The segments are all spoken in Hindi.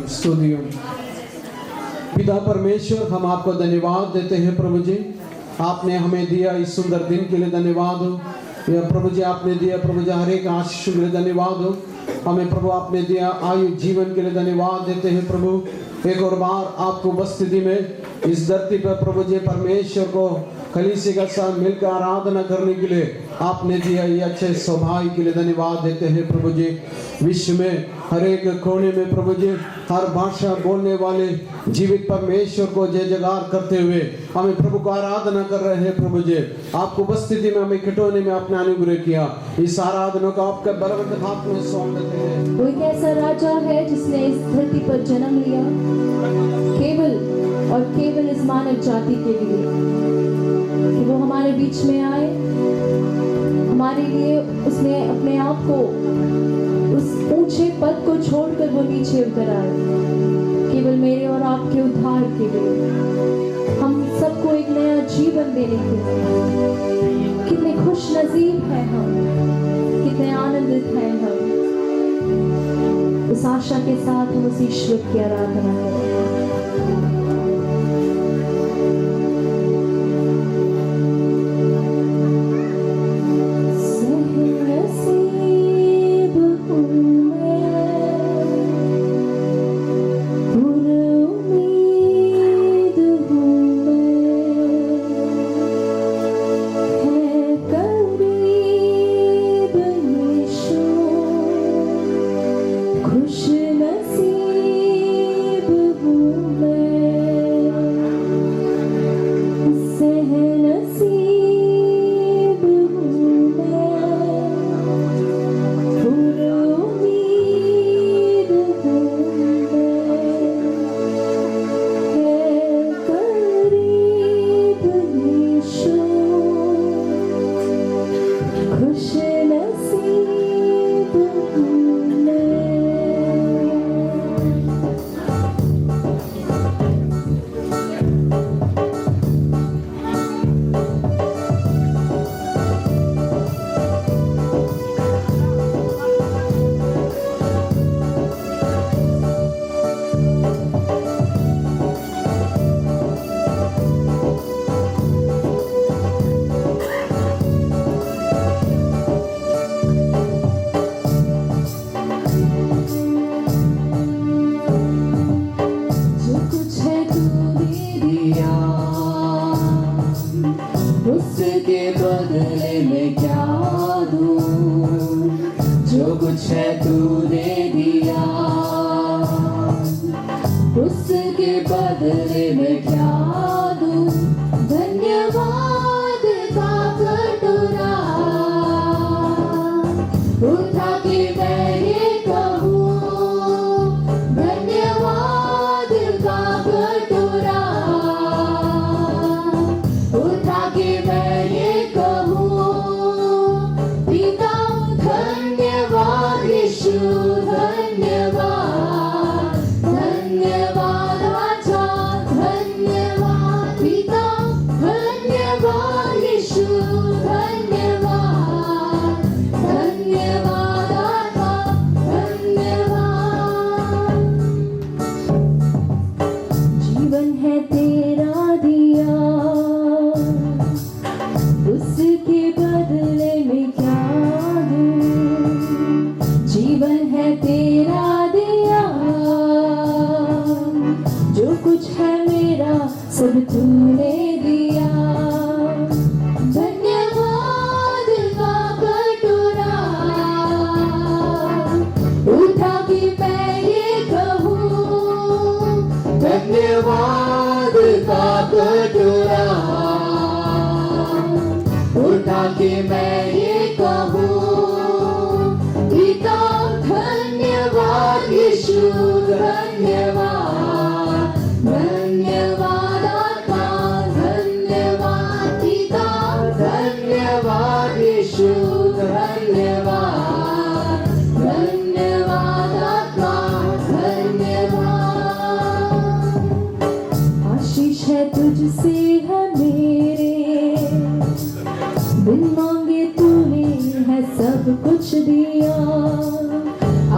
स्तुतियों। पिता परमेश्वर, हम आपको धन्यवाद देते हैं प्रभु जी, आपने हमें दिया इस सुंदर दिन के लिए धन्यवाद हो। यह प्रभु जी आपने दिया प्रभु जी हर एक आशीष के लिए धन्यवाद हो। हमें प्रभु आपने दिया आयु जीवन के लिए धन्यवाद देते हैं प्रभु। एक और बार आपको उपस्थिति में इस धरती पर प्रभु जी परमेश्वर को कलीसिया के साथ मिलकर आराधना करने के लिए आपने दिया ये अच्छे सौभाग्य के लिए धन्यवाद देते हैं प्रभु जी। विश्व में हर एक कोने में प्रभु जी हर भाषा बोलने वाले जीवित परमेश्वर को जय जयकार करते हुए हमें प्रभु को आराधना कर रहे हैं प्रभु जी। आपको उपस्थिति में हमें खिटौने में आपने अनुग्रह किया, इस आराधना को आपके बलवंत हाथ में सौंप देते हैं। कोई कैसा राजा है जिसने इस धरती पर जन्म लिया केवल और केवल इस मानव जाति के लिए कि वो हमारे बीच में आए, हमारे लिए उसने अपने आप को उस ऊंचे पद को छोड़कर वो नीचे उतर आए केवल मेरे और आपके उद्धार के लिए, हम सबको एक नया जीवन देने के लिए। कितने खुश नसीब हैं हम, कितने आनंदित हैं हम। उस आशा के साथ हम उस ईश्वर की आराधना करें।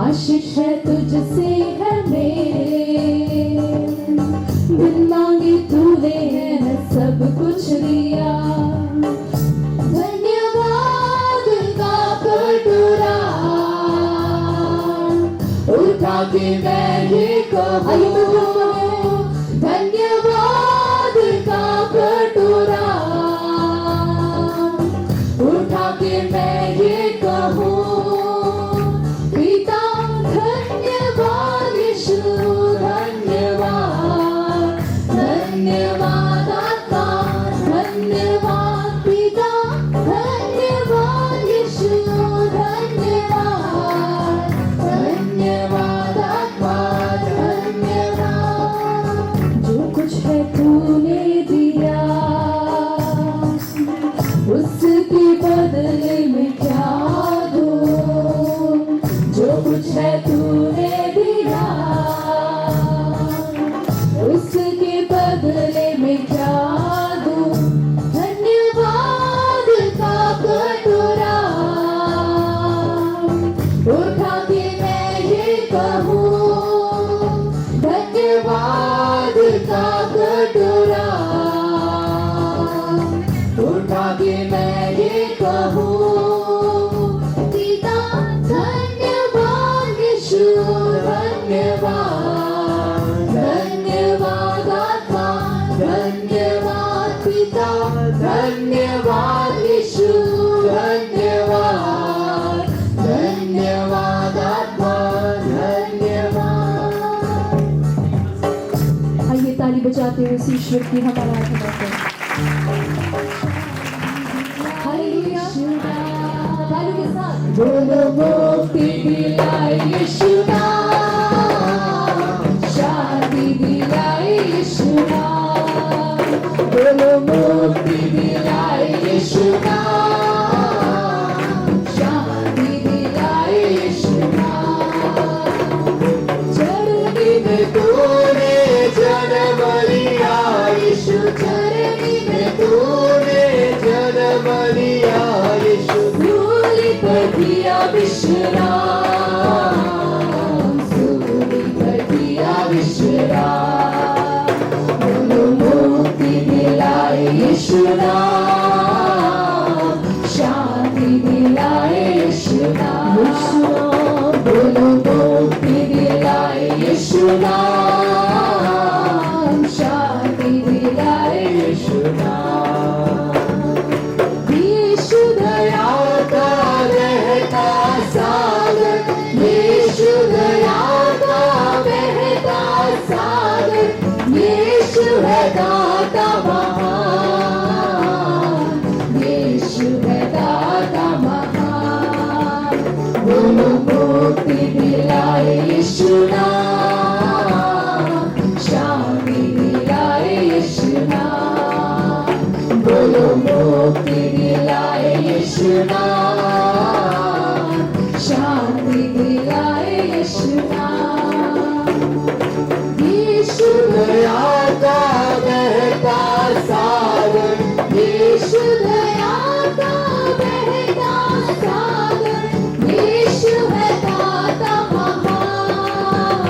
आशीष है तुझसे है मेरे, बिन मांगे तूने है सब कुछ दिया। धन्यवाद का कटोरा उठा के मैं ये कहूँ, धन्यवाद का कटोरा उठा के मैं ये कहूँ, पिता धन्यवाद, यीशु धन्यवाद, धन्यवाद आत्मा धन्यवाद, पिता धन्यवाद, यीशु धन्यवाद, धन्यवाद आत्मा धन्यवाद। जो कुछ है तूने दिया उसके बदले में क्या दूं, जो कुछ है तूने दिया उसके बदले में क्या दूं। धन्यवाद का कटोरा उठा के मैं ये कहूँ, धन्यवाद का कटोरा उठा के मैं ये कहूँ, पिता धन्यवाद, यीशु धन्यवाद, धन्यवाद आत्मा धन्यवाद, पिता धन्यवाद, यीशु धन्यवाद, धन्यवाद आत्मा धन्यवाद। आइए ताली बजाते हुए उस ईश्वर की हम आराधना करें। हालेलुया। ताली के साथ बोलो मुक्ति दिलाए यीशु नाम, शांति दिलाए यीशु नाम, बोलो मुक्ति दिलाए यीशु नाम, शांति दिलाए यीशु नाम। चरनी में तूने जन्म लिया यीशु, चरनी में तूने जन्म लिया यीशु, सूली पर किया विश्राम, सूली पर किया विश्राम, बोलो मुक्ति दिलाए यीशु नाम, शांति दिलाए यीशु नाम, बोलो मुक्ति दिलाए यीशु नाम, शांति दिलाए यीशु नाम। यीशु दया का बहता सागर, यीशु दया का बहता सागर, यीशु है दाता महान, यीशु है दाता महान, बोलो मुक्ति दिलाए यीशु नाम, शांति दिलाए यीशु नाम, बोलो मुक्ति दिलाए यीशु नाम, शांति दिलाए यीशु नाम। यीशु दया का बहता सागर, यीशु दया का बहता सागर, यीशु है दाता महान,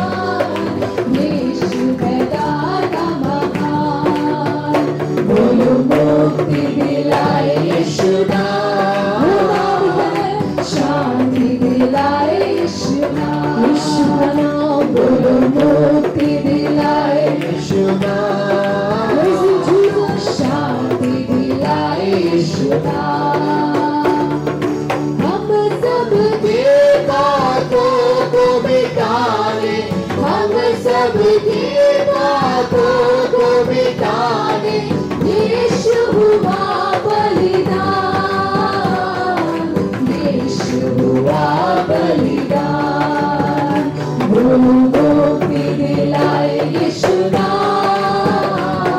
यीशु है दाता महान, बोलो मुक्ति दिलाए यीशु नाम, शांति दिलाए यीशु नाम, यीशु नाम, बोलो मुक्ति दिलाए यीशु नाम, शांति दिलाए यीशु नाम। हम सब की बातों को मिटाने, हम सब की बातों को मिटाने यीशु हुआ बलिदान, यीशु हुआ बलिदान, बोलो मुक्ति दिलाए यीशु नाम,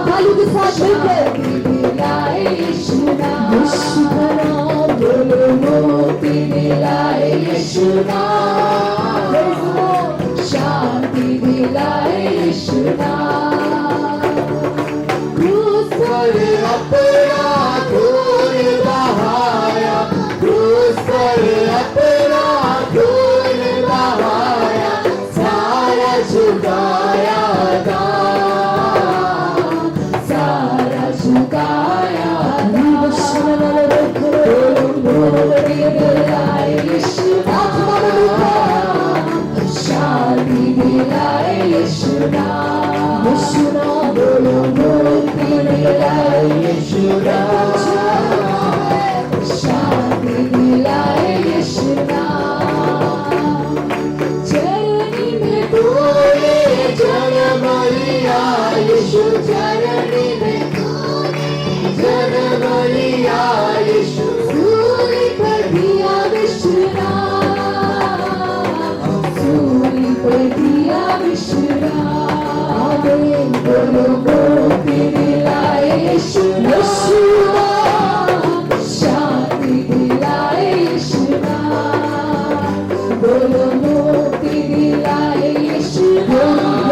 ताली के साथ मिलकर दिलाए यीशु नाम, बोलो मुक्ति दिलाए यीशु नाम, शांति दिलाए यीशु नाम। क्रूस पर अपना खून बहाया, क्रूस पर अपना खून बहाया, झुकाया शांति दिलाए यीशु नाम बोलो मुक्ति दिलाए यीशु नाम शांति दिलाए यीशु नाम चरनी में तूने जन्म लिया यीशु चरनी में जन्म लिया यीशु सूली पर दिया विश्राम सूली पर दिया विश्राम बोलो मुक्ति दिलाए यीशु नाम शांति दिलाए यीशु नाम बोलो मुक्ति दिलाए यीशु नाम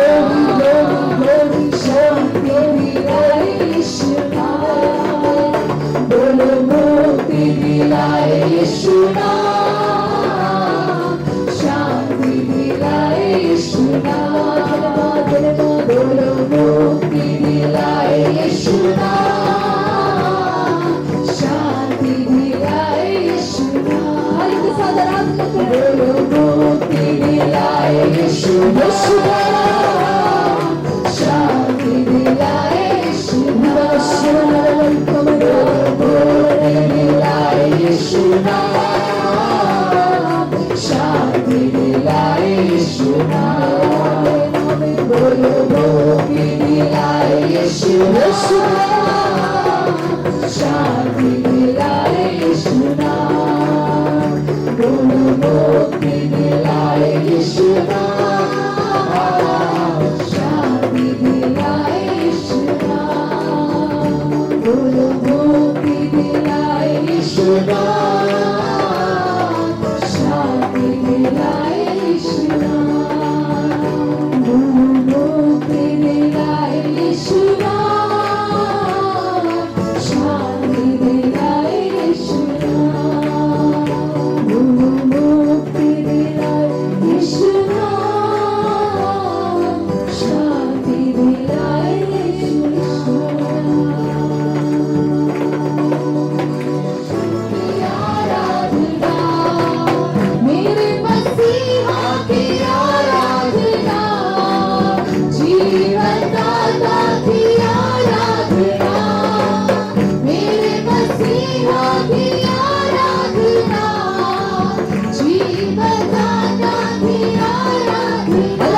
शांति दिलाए यीशु नाम बोलो मुक्ति दिलाए यीशु नाम शांति दिलाए यीशु नाम बोलो मुक्ति दिलाए यीशु नाम शांति दिलाए यीशु नाम बोलो मुक्ति दिलाए यीशु नाम शांति दिलाए यीशु नाम बोलो मुक्ति दिलाए यीशु नाम शांति दिलाए यीशु नाम बोलो मुक्ति दिलाए यीशु नाम शांति दिलाए यीशु नाम बोलो मुक्ति दिलाए यीशु नाम शांति दिलाए यीशु नाम बोलो मुक्ति दिलाए यीशु नाम शांति दिलाए यीशु नाम बोलो मुक्ति दिलाए यीशु नाम शांति दिलाए यीशु नाम बोलो मुक्ति दिलाए यीशु नाम शांति दिलाए यीशु आराधना मेरे मसीहा की आराधना जीवन दाता की आराधना मेरे मसीहा की आराधना जीवन दाता की आराधना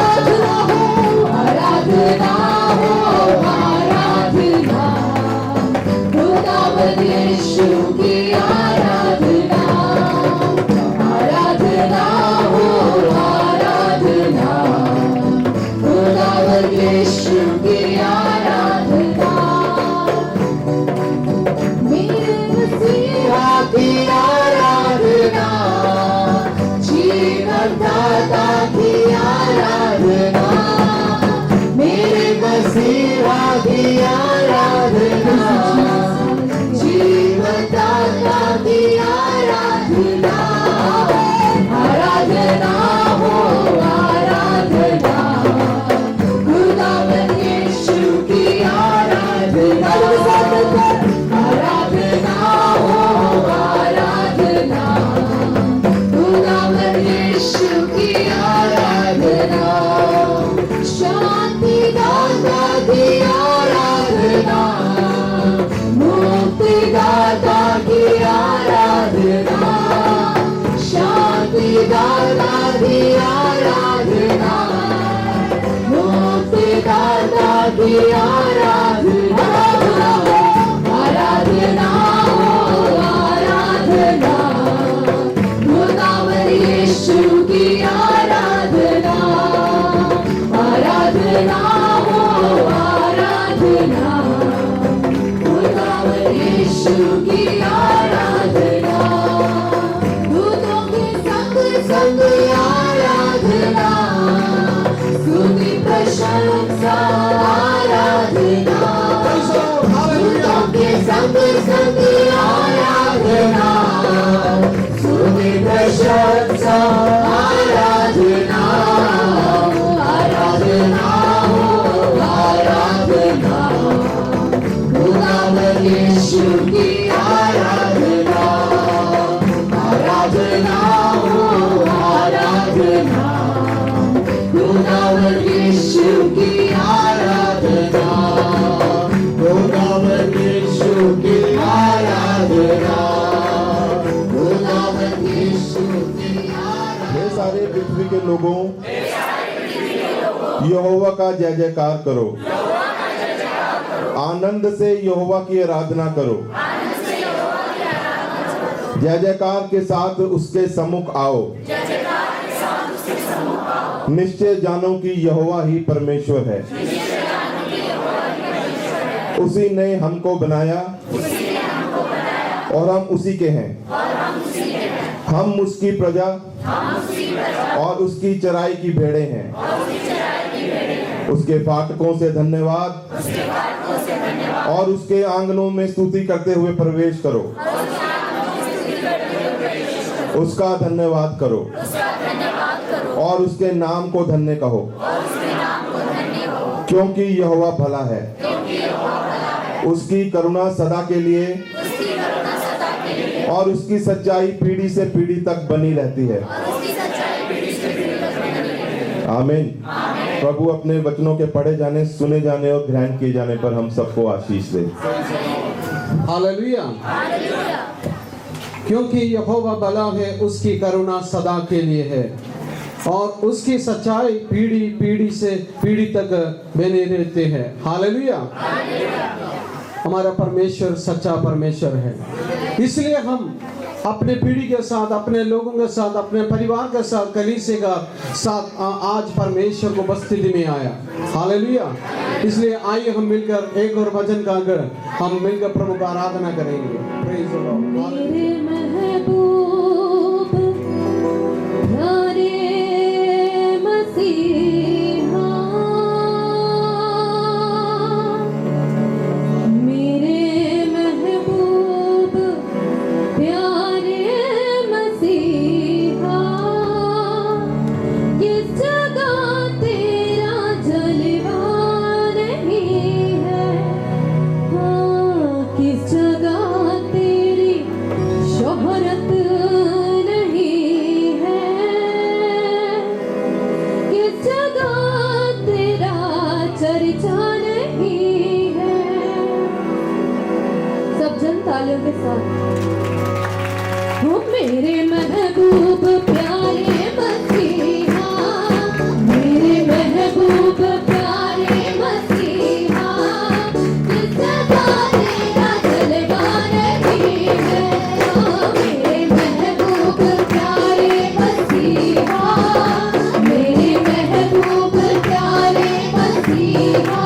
आराधना हो आराधना खुदावंद यीशु की आराधना आराधना हो आराधना खुदावंद यीशु की आराधना मेरे मसीहा की आराधना जीवन दाता की आराधना मेरे मसीहा की आराधना जीवन यीशु की आराधना, आराधना हो आराधना, खुदावन यीशु की आराधना, खुदावन यीशु की आराधना, खुदावन यीशु की आराधना। हे सारे पृथ्वी के लोगों, यहोवा का जय जयकार करो, आनंद से यहोवा की आराधना करो, जय जयकार के साथ उसके सम्मुख आओ, निश्चय जानो कि यहोवा ही परमेश्वर है, उसी ने हमको बनाया और हम उसी के हैं, हम उसकी प्रजा और उसकी चराई की भेड़ें हैं। उसके फाटकों से धन्यवाद और उसके आंगनों में स्तुति करते हुए प्रवेश करो, उसका धन्यवाद करो और उसके नाम को धन्य कहो, क्योंकि यहोवा भला है, उसकी करुणा सदा के लिए और उसकी सच्चाई पीढ़ी से पीढ़ी तक बनी रहती है। आमीन। प्रभु अपने वचनों के पढ़े जाने, सुने जाने और ध्यान किए जाने पर हम सबको आशीष दे। हालेलुया। क्योंकि यहोवा भला है, उसकी करुणा सदा के लिए है और उसकी सच्चाई पीढ़ी पीढ़ी से पीढ़ी तक बने रहते हैं। हालेलुया। हमारा परमेश्वर सच्चा परमेश्वर है, इसलिए हम अपने पीढ़ी के साथ, अपने लोगों के साथ, अपने परिवार के साथ, कलीसिया का साथ आज परमेश्वर को उपस्थिति में आया। हालेलुया। इसलिए आइए हम मिलकर एक और भजन गाकर हम मिलकर प्रभु का आराधना करेंगे। Praise the Lord. मेरे महबूब प्यारे मसीहा, मेरे महबूब प्यारे मसीहा, किस जगह तेरा जलवा नहीं है, हाँ किस जगह तेरी शोहरत नहीं है, किस जगह तेरा चर्चा नहीं है। सब जन तालियों के साथ। हो मेरे महबूब प्यारे मसीहा, मेरे महबूब प्यारे मसीहा, किस जगह तेरा जलवा नहीं है, मेरे महबूब प्यारे मसीहा, मेरे महबूब प्यारे मसीहा,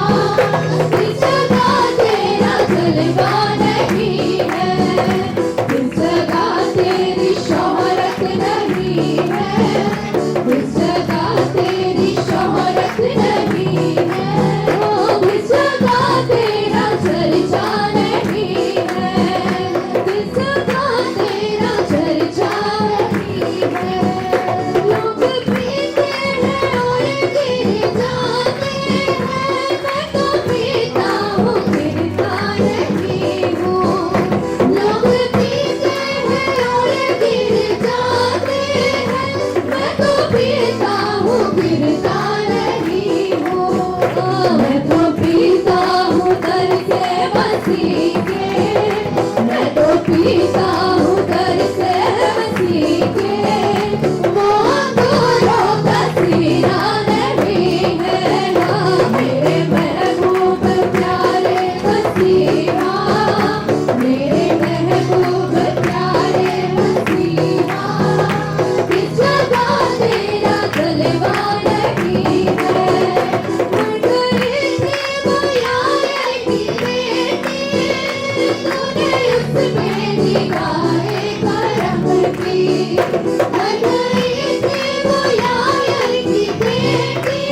किस जगह तेरा जलवा नहीं है, किस जगह तेरी शोहरत नहीं है, किस जगह तेरी शोहरत नहीं है, ओ किस जगह तेरा चर्चा नहीं है, किस जगह तेरा चर्चा नहीं है। लोग पीते हैं और गिर जाते हैं, मैं तो पीता हूँ गिरता नहीं हूँ। लोग पीते हैं और गिर जाते हैं, मैं तो पीता हूँ गिरता नहीं हूँ। मैं तो पीता हूँ दर से मसीह के, मैं तो पीता हूँ दर से मसीह के, मोहब्बतों का सीना नहीं है, हाँ मेरे महबूब प्यारे मसीहा, मेरे महबूब प्यारे मसीहा, किस जगह तेरा जलवा नहीं है। मर गई थी वो यार की बेटी, तूने उसमें निगाहें करम की। मर गई थी वो यार की बेटी,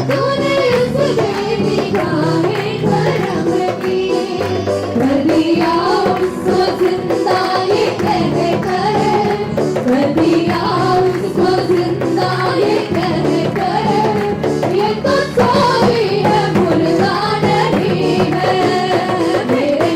तूने उसमें निगाहें करम की। कर दिया उसको जिंदा ये कह कर, कर दिया उसको जिंदा ये कह कर, ये तो सोई है मुर्दा नहीं है। मेरे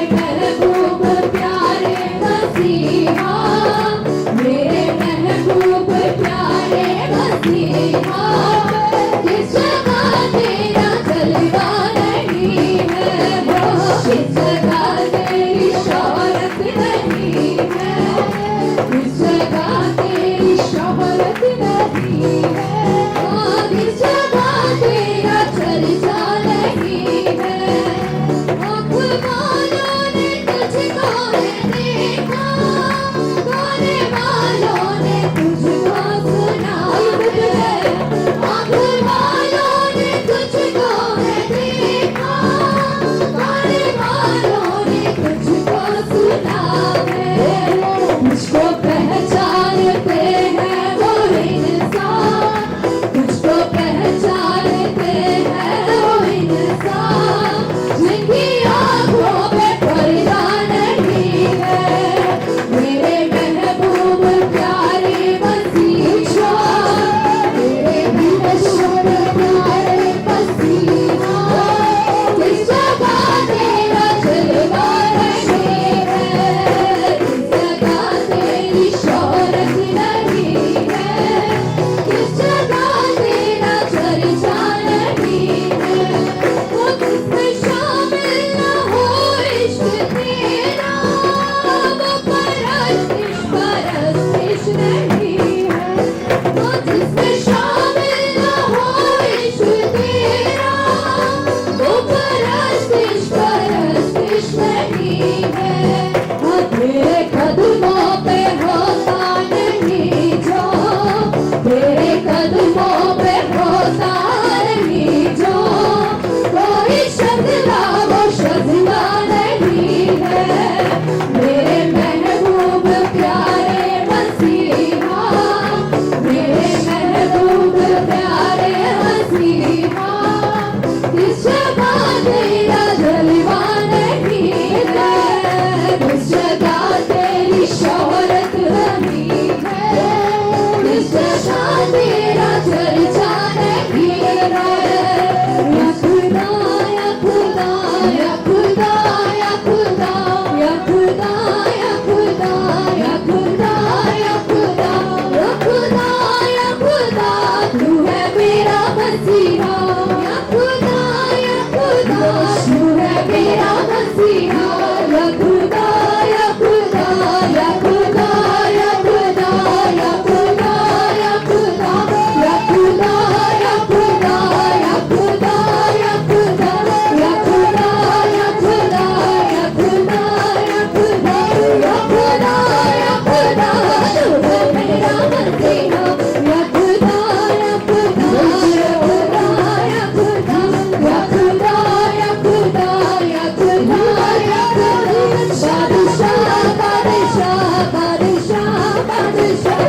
किस जगह तेरी शोहरत नहीं है, किस जगह तेरी शोहरत नहीं है, किस जगह तेरा चर्चा नहीं है। आँख वालों ने तुझको देखा, गाने वालों ने तुझको सुना है। आँख वालों ने तुझको देखा, गाने वालों ने तुझको सुना है। मुझको पहचानते हैं वो इंसान, तुझको पहचानते हैं वो इंसान, जिनकी आँखों पे पर्दा नहीं है। मेरे महबूब प्यारे मसीहा, मेरे महबूब प्यारे मसीहा, किस जगह तेरा जलवा नहीं है, किस जगह तेरी शोहरत नहीं है, किस जगह तेरा चर्चा नहीं है। वो किसमें शामिल न हो इश्क तेरा, वो परस्तिश नहीं है। वो जिसमें शामिल न हो इश्क तेरा, वो परस्तिश नहीं है। हाँ, तेरे कदमों पे होता नहीं जो, तेरे कदमों पे होता नहीं जो, कोई शज़ला वो शज़ला नहीं है। मेरे महबूब प्यारे मसीहा, मेरे महबूब प्यारे मसीहा, किस जगह तेरा जलवा नहीं है, किस जगह तेरी शोहरत नहीं है, किस जगह तेरा चर्चा नहीं है। या खुदा, या खुदा, या खुदा, या खुदा, या खुदा, या खुदा, या खुदा, या खुदा, या खुदा, या खुदा, तू है मेरा मसीहा। या खुदा, या खुदा, तू है मेरा मसीहा। या खुदा, या खुदा, या खुदा, या खुदा, या खुदा, या खुदा, या खुदा, या खुदा, या खुदा, या खुदा, या खुदा, या खुदा, या खुदा, या खुदा, या खुदा, या खुदा, तू है मेरा मसीहा। या खुदा, या खुदा, या खुदा, या खुदा, या खुदा, या खुदा, या खुदा, या खुदा, बादशाह, बादशाह, बादशाह, बादशाह, बादशाह,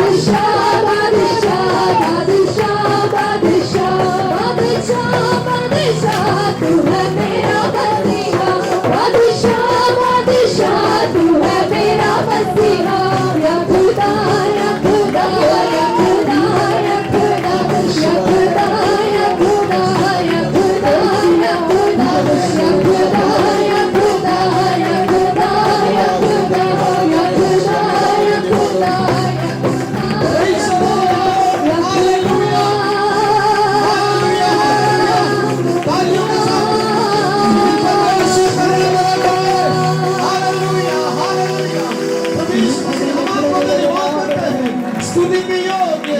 बादशाह, बादशाह, बादशाह, बादशाह, बादशाह, तू है मेरा मसीहा। बादशाह, बादशाह, तू है मेरा मसीहा। या खुदा, या खुदा, या खुदा, या खुदा, या खुदा, या खुदा, या खुदा, या खुदा, या खुदा, या खुदा, या खुदा, या खुदा, या खुदा, या खुदा, Praise the Lord. Hallelujah. Hallelujah. Hallelujah. तालियों के साथ परमेश्वर का धन्यवाद करें। Hallelujah. Hallelujah. प्रभु यीशु मसीह हम आपको धन्यवाद करते हैं। स्तुति के योग्य,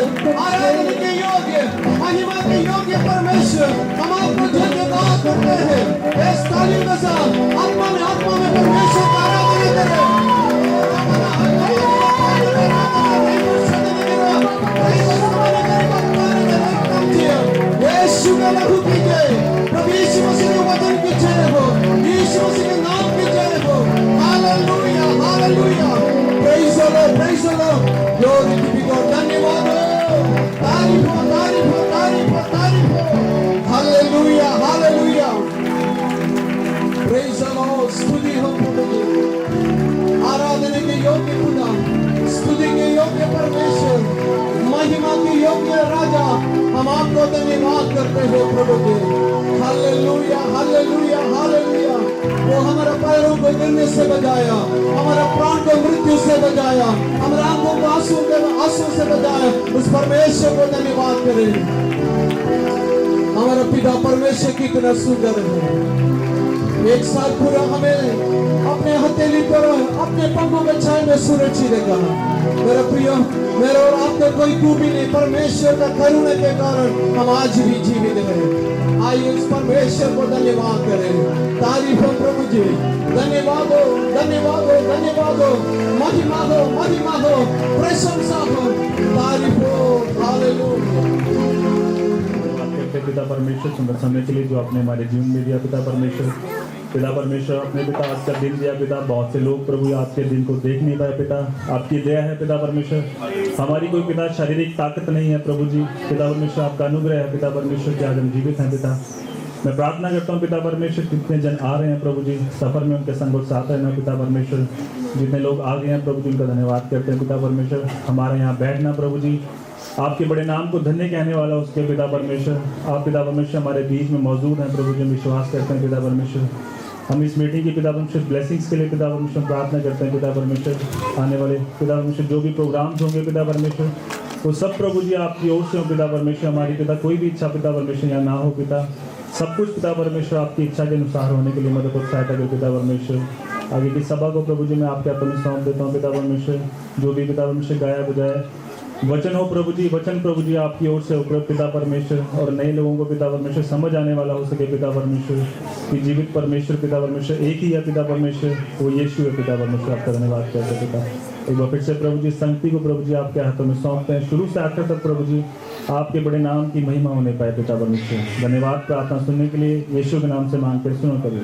आराधना के योग्य, महिमा के योग्य परमेश्वर, हम आपको धन्यवाद करते हैं। इस तालियों के साथ आत्मा में परमेश्वर का आराधना करें। यीशु का लहू की जय, प्रभु यीशु मसीह के वचन की जय हो, यीशु मसीह के नाम की जय हो। Hallelujah, hallelujah. Praise the Lord, praise the Lord. Glory to be God. धन्यवाद हो, तारीफ हो, तारीफ हो, तारीफ हो, तारीफ हो। Hallelujah, hallelujah. Praise the Lord. स्तुति हो प्रभु जी। आराधना के योग्य खुदा, स्तुति के योग्य परमेश्वर, महिमा के योग्य राजा, हम आपको धन्यवाद करते हैं प्रभु जी। Hallelujah, hallelujah, hallelujah. वो हमारे पैरों को गिरने से बचाया, हमारे प्राण को मृत्यु से बचाया, हमारे आंखों को आंसू से बचाया। उस परमेश्वर को धन्यवाद करें। हमारा पिता परमेश्वर कितना सुंदर है। एक साल पूरा हमें अपने हथेली पर अपने पंखों के छाए में सुरक्षित रखा। मेरा प्रिय, मेरा और आपका कोई खूबी नहीं, परमेश्वर का करुणा के कारण हम आज भी जीवित हैं। आइए उस परमेश्वर को धन्यवाद करें, तारीफ हो प्रभु जी, धन्यवाद हो, धन्यवाद हो, धन्यवाद हो, महिमा हो, महिमा हो, प्रशंसा हो, तारीफ हो, हालेलुया। पिता परमेश्वर सुंदर समय के लिए जो आपने हमारे जीवन में दिया पिता परमेश्वर, पिता परमेश्वर अपने पिता आज का दिन दिया पिता। बहुत से लोग प्रभु आज के दिन को देख नहीं पाए पिता, आपकी दया है पिता परमेश्वर। हमारी कोई पिता शारीरिक ताकत नहीं है प्रभु जी, पिता परमेश्वर आपका अनुग्रह है पिता परमेश्वर कि आज हम जीवित हैं पिता। मैं प्रार्थना करता हूँ पिता परमेश्वर, कितने जन आ रहे हैं प्रभु जी, सफर में उनके संग और साथ रहना पिता परमेश्वर। जितने लोग आ गए हैं प्रभु जी उनका धन्यवाद करते हैं पिता परमेश्वर। हमारे यहाँ बैठना प्रभु जी आपके बड़े नाम को धन्य कहने वाला उसके पिता परमेश्वर। आप पिता परमेश्वर हमारे बीच में मौजूद हैं प्रभु जी, हम विश्वास करते हैं पिता परमेश्वर। हम इस मीटिंग की पिता परमेश्वर ब्लेसिंग्स के लिए पिता परमेश्वर प्रार्थना करते हैं पिता परमेश्वर। आने वाले पिता परमेश्वर जो भी प्रोग्राम्स होंगे पिता परमेश्वर, वो सब प्रभु जी आपकी ओर से हो पिता परमेश्वर। हमारी पिता कोई भी इच्छा पिता परमेश्वर यहाँ ना हो पिता, सब कुछ पिता परमेश्वर आपकी इच्छा के अनुसार होने के लिए मदद और सहायता कर पिता परमेश्वर। आगे की सभा को प्रभु जी मैं आपके हाथों में सौंप देता हूँ पिता परमेश्वर। जो भी पिता परमेश्वर गाया बजाया वचन हो प्रभु जी, वचन प्रभु जी आपकी ओर से उपलब्ध पिता परमेश्वर, और नए लोगों को पिता परमेश्वर समझ आने वाला हो सके पिता परमेश्वर कि जीवित परमेश्वर पिता परमेश्वर एक ही है पिता परमेश्वर, वो यीशु है पिता परमेश्वर। आपका धन्यवाद करते हैं पिता। एक बार फिर से प्रभु जी संगति को प्रभु जी आपके हाथों में सौंपते हैं, शुरू से आखिर तक प्रभु जी आपके बड़े नाम की महिमा होने पाए पिता परमेश्वर। धन्यवाद प्रार्थना सुनने के लिए यीशु के नाम से मांग कर सुनो कभी।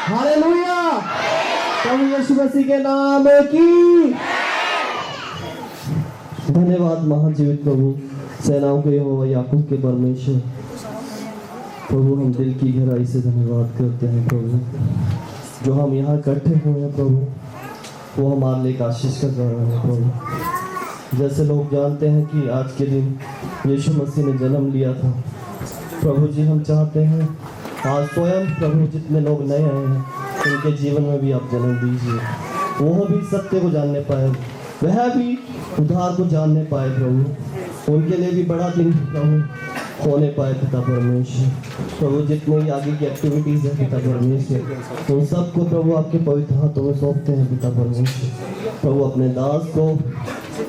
हालेलुया, प्रभु यीशु मसीह के नाम की धन्यवाद महाजीवित प्रभु, सेनाओं के यहोवा याकूब के परमेश्वर। प्रभु हम दिल की गहराई से धन्यवाद करते हैं प्रभु, जो हम यहाँ इकट्ठे हुए हैं प्रभु, वो हमारे लिए एक आशीष का कारण है प्रभु। जैसे लोग जानते हैं कि आज के दिन यीशु मसीह ने जन्म लिया था प्रभु जी, हम चाहते हैं आज स्वयं प्रभु जितने लोग नए आए हैं उनके जीवन में भी आप जन्म दीजिए, वो भी सत्य को जानने पाए, वह भी उद्धार को जानने पाए प्रभु, उनके लिए भी बड़ा दिन प्रभु होने पाए पिता परमेश्वर। प्रभु जितने भी आगे की एक्टिविटीज़ है पिता परमेश्वर, उन सबको प्रभु आपके पवित्र हाथों में सौंपते हैं पिता परमेश्वर। प्रभु अपने दास को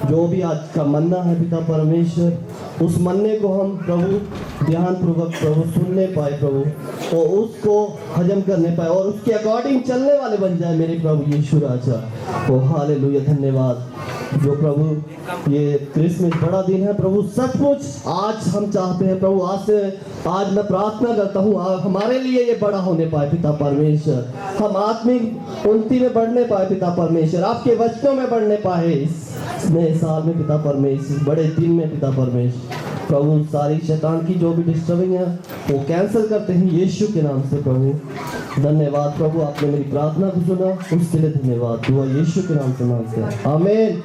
जो भी आज का मन्ना है पिता परमेश्वर, उस मन्ने को हम प्रभु ध्यान पूर्वक प्रभु सुनने पाए प्रभु, और उसको हजम करने पाए और उसके अकॉर्डिंग चलने वाले बन जाए मेरे प्रभु यीशु राजा। ओ हालेलुया, धन्यवाद जो प्रभु ये क्रिसमस बड़ा दिन है प्रभु, सचमुच आज हम चाहते हैं प्रभु, आज मैं प्रार्थना करता हूँ हमारे लिए ये बड़ा होने पाए पिता परमेश्वर, हम आत्मिक उन्नति में बढ़ने पाए पिता परमेश्वर, आपके वचनों में बढ़ने पाए इस नए साल में पिता परमेश्वर, बड़े दिन में पिता परमेश्वर। प्रभु सारी शैतान की जो भी डिस्टर्बिंग है वो कैंसिल करते हैं यीशु के नाम से प्रभु। धन्यवाद प्रभु, आपने मेरी प्रार्थना को सुना, उसके लिए धन्यवाद। दुआ यीशु के नाम से मांगते हैं, आमीन।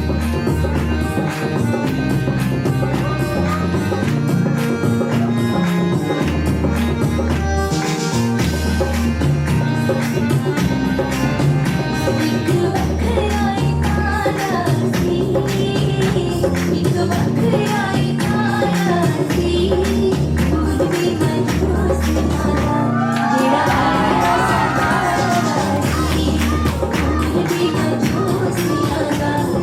Thank you.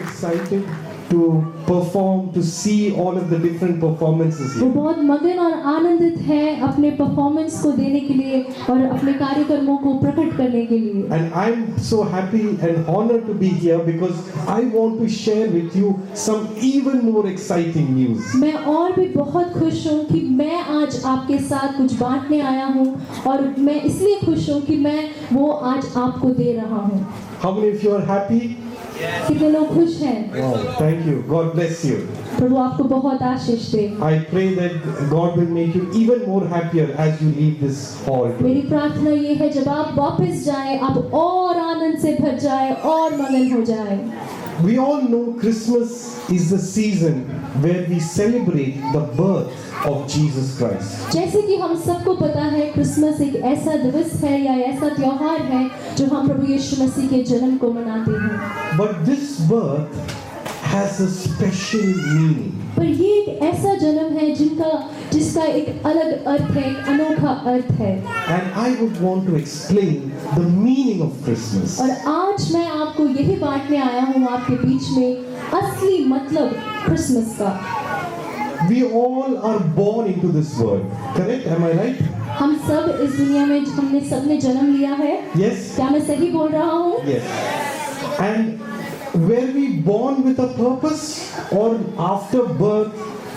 excited to perform, to see all of the different performances वो here. बहुत मगन और आनंदित है अपने परफॉर्मेंस को देने के लिए और अपने कार्यक्रमों को प्रकट करने के लिए। And I'm so happy and honored to be here because I want to share with you some even more exciting news. मैं और भी बहुत खुश हूँ कि मैं आज आपके साथ कुछ बांटने आया हूँ और मैं इसलिए खुश हूँ कि मैं वो आज आपको दे रहा हूँ। How many of you are happy? कितने लोग खुश हैं? Wow, thank you. God bless you. प्रभु आपको बहुत आशीष दे। I pray that God will make you even more happier as you leave this hall. मेरी प्रार्थना ये है जब आप वापस जाएं आप और आनंद से भर जाएं और मगन हो जाएं। We all know Christmas is the season where we celebrate the birth of Jesus Christ. जैसे कि हम सबको पता है क्रिसमस एक ऐसा दिवस है या ऐसा त्योहार है जो हम प्रभु यीशु मसीह के जन्म को मनाते हैं। But this birth has a special meaning. पर ये एक ऐसा जन्म है जिसका एक अलग अर्थ है, एक अनोखा अर्थ है। And I would want to explain the meaning of Christmas. और आज मैं आपको यही बांटने आया हूँ आपके बीच में असली मतलब क्रिसमस का। We all are born into this world. Correct? Am I right? हम सब इस दुनिया में हमने सबने जन्म लिया है। Yes? क्या मैं सही बोल रहा हूँ? Yes. And were we born with a purpose or after birth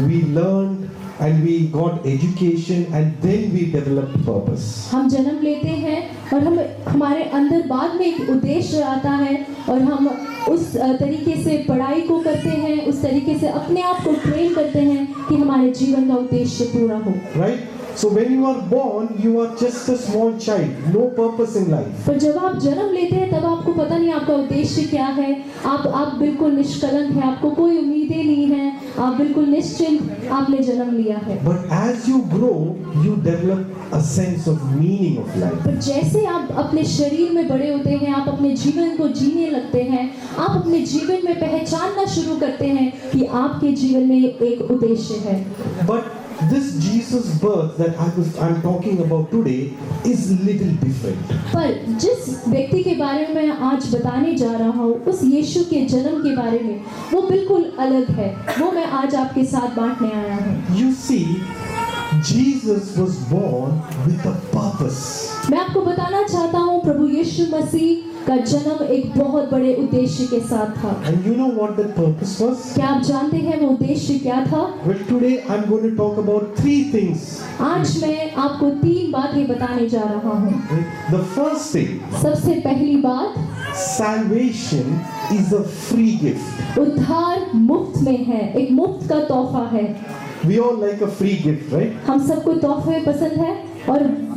we learned and we got education and then we developed purpose? हम जन्म लेते हैं और हमारे अंदर बाद में एक उद्देश्य आता है और हम उस तरीके से पढ़ाई को करते हैं, उस तरीके से अपने आप को ट्रेन करते हैं कि हमारे जीवन का उद्देश्य पूरा हो। Right? So when you are born, you are just a small child, no purpose in life. पर जब आप जन्म लेते हैं तब आपको पता नहीं आपका उद्देश्य क्या है। आप बिल्कुल निष्कलंक हैं, आपको कोई उम्मीदें नहीं हैं, आप बिल्कुल निश्चिंत आपने जन्म लिया है। But as you grow, you develop a sense of meaning of life. पर जैसे आप अपने शरीर में बड़े होते हैं, आप अपने जीवन को जीने लगते हैं, आप अपने जीवन में पहचानना शुरू करते हैं कि आपके जीवन में एक उद्देश्य है। But this Jesus birth that I'm talking about today is little different. पर जिस व्यक्ति के बारे में मैं आज बताने जा रहा हूँ उस यीशु के जन्म के बारे में वो बिल्कुल अलग है। वो मैं आज आपके साथ बांटने आया हूँ। You see, Jesus was born with a purpose. मैं आपको बताना चाहता हूँ प्रभु यीशु मसीह का जन्म एक बहुत बड़े उद्देश्य के साथ था। And you know what that purpose was? क्या आप जानते हैं वो उद्देश्य क्या था? Well, today I'm going to talk about three things. आज मैं आपको 3 बातें बताने जा रहा हूँ। The first thing, सबसे पहली बात, salvation is a free gift. उद्धार मुफ्त में है, एक मुफ्त का तोहफा है। We all like a free gift, right? हम सबको तोहफे पसंद है और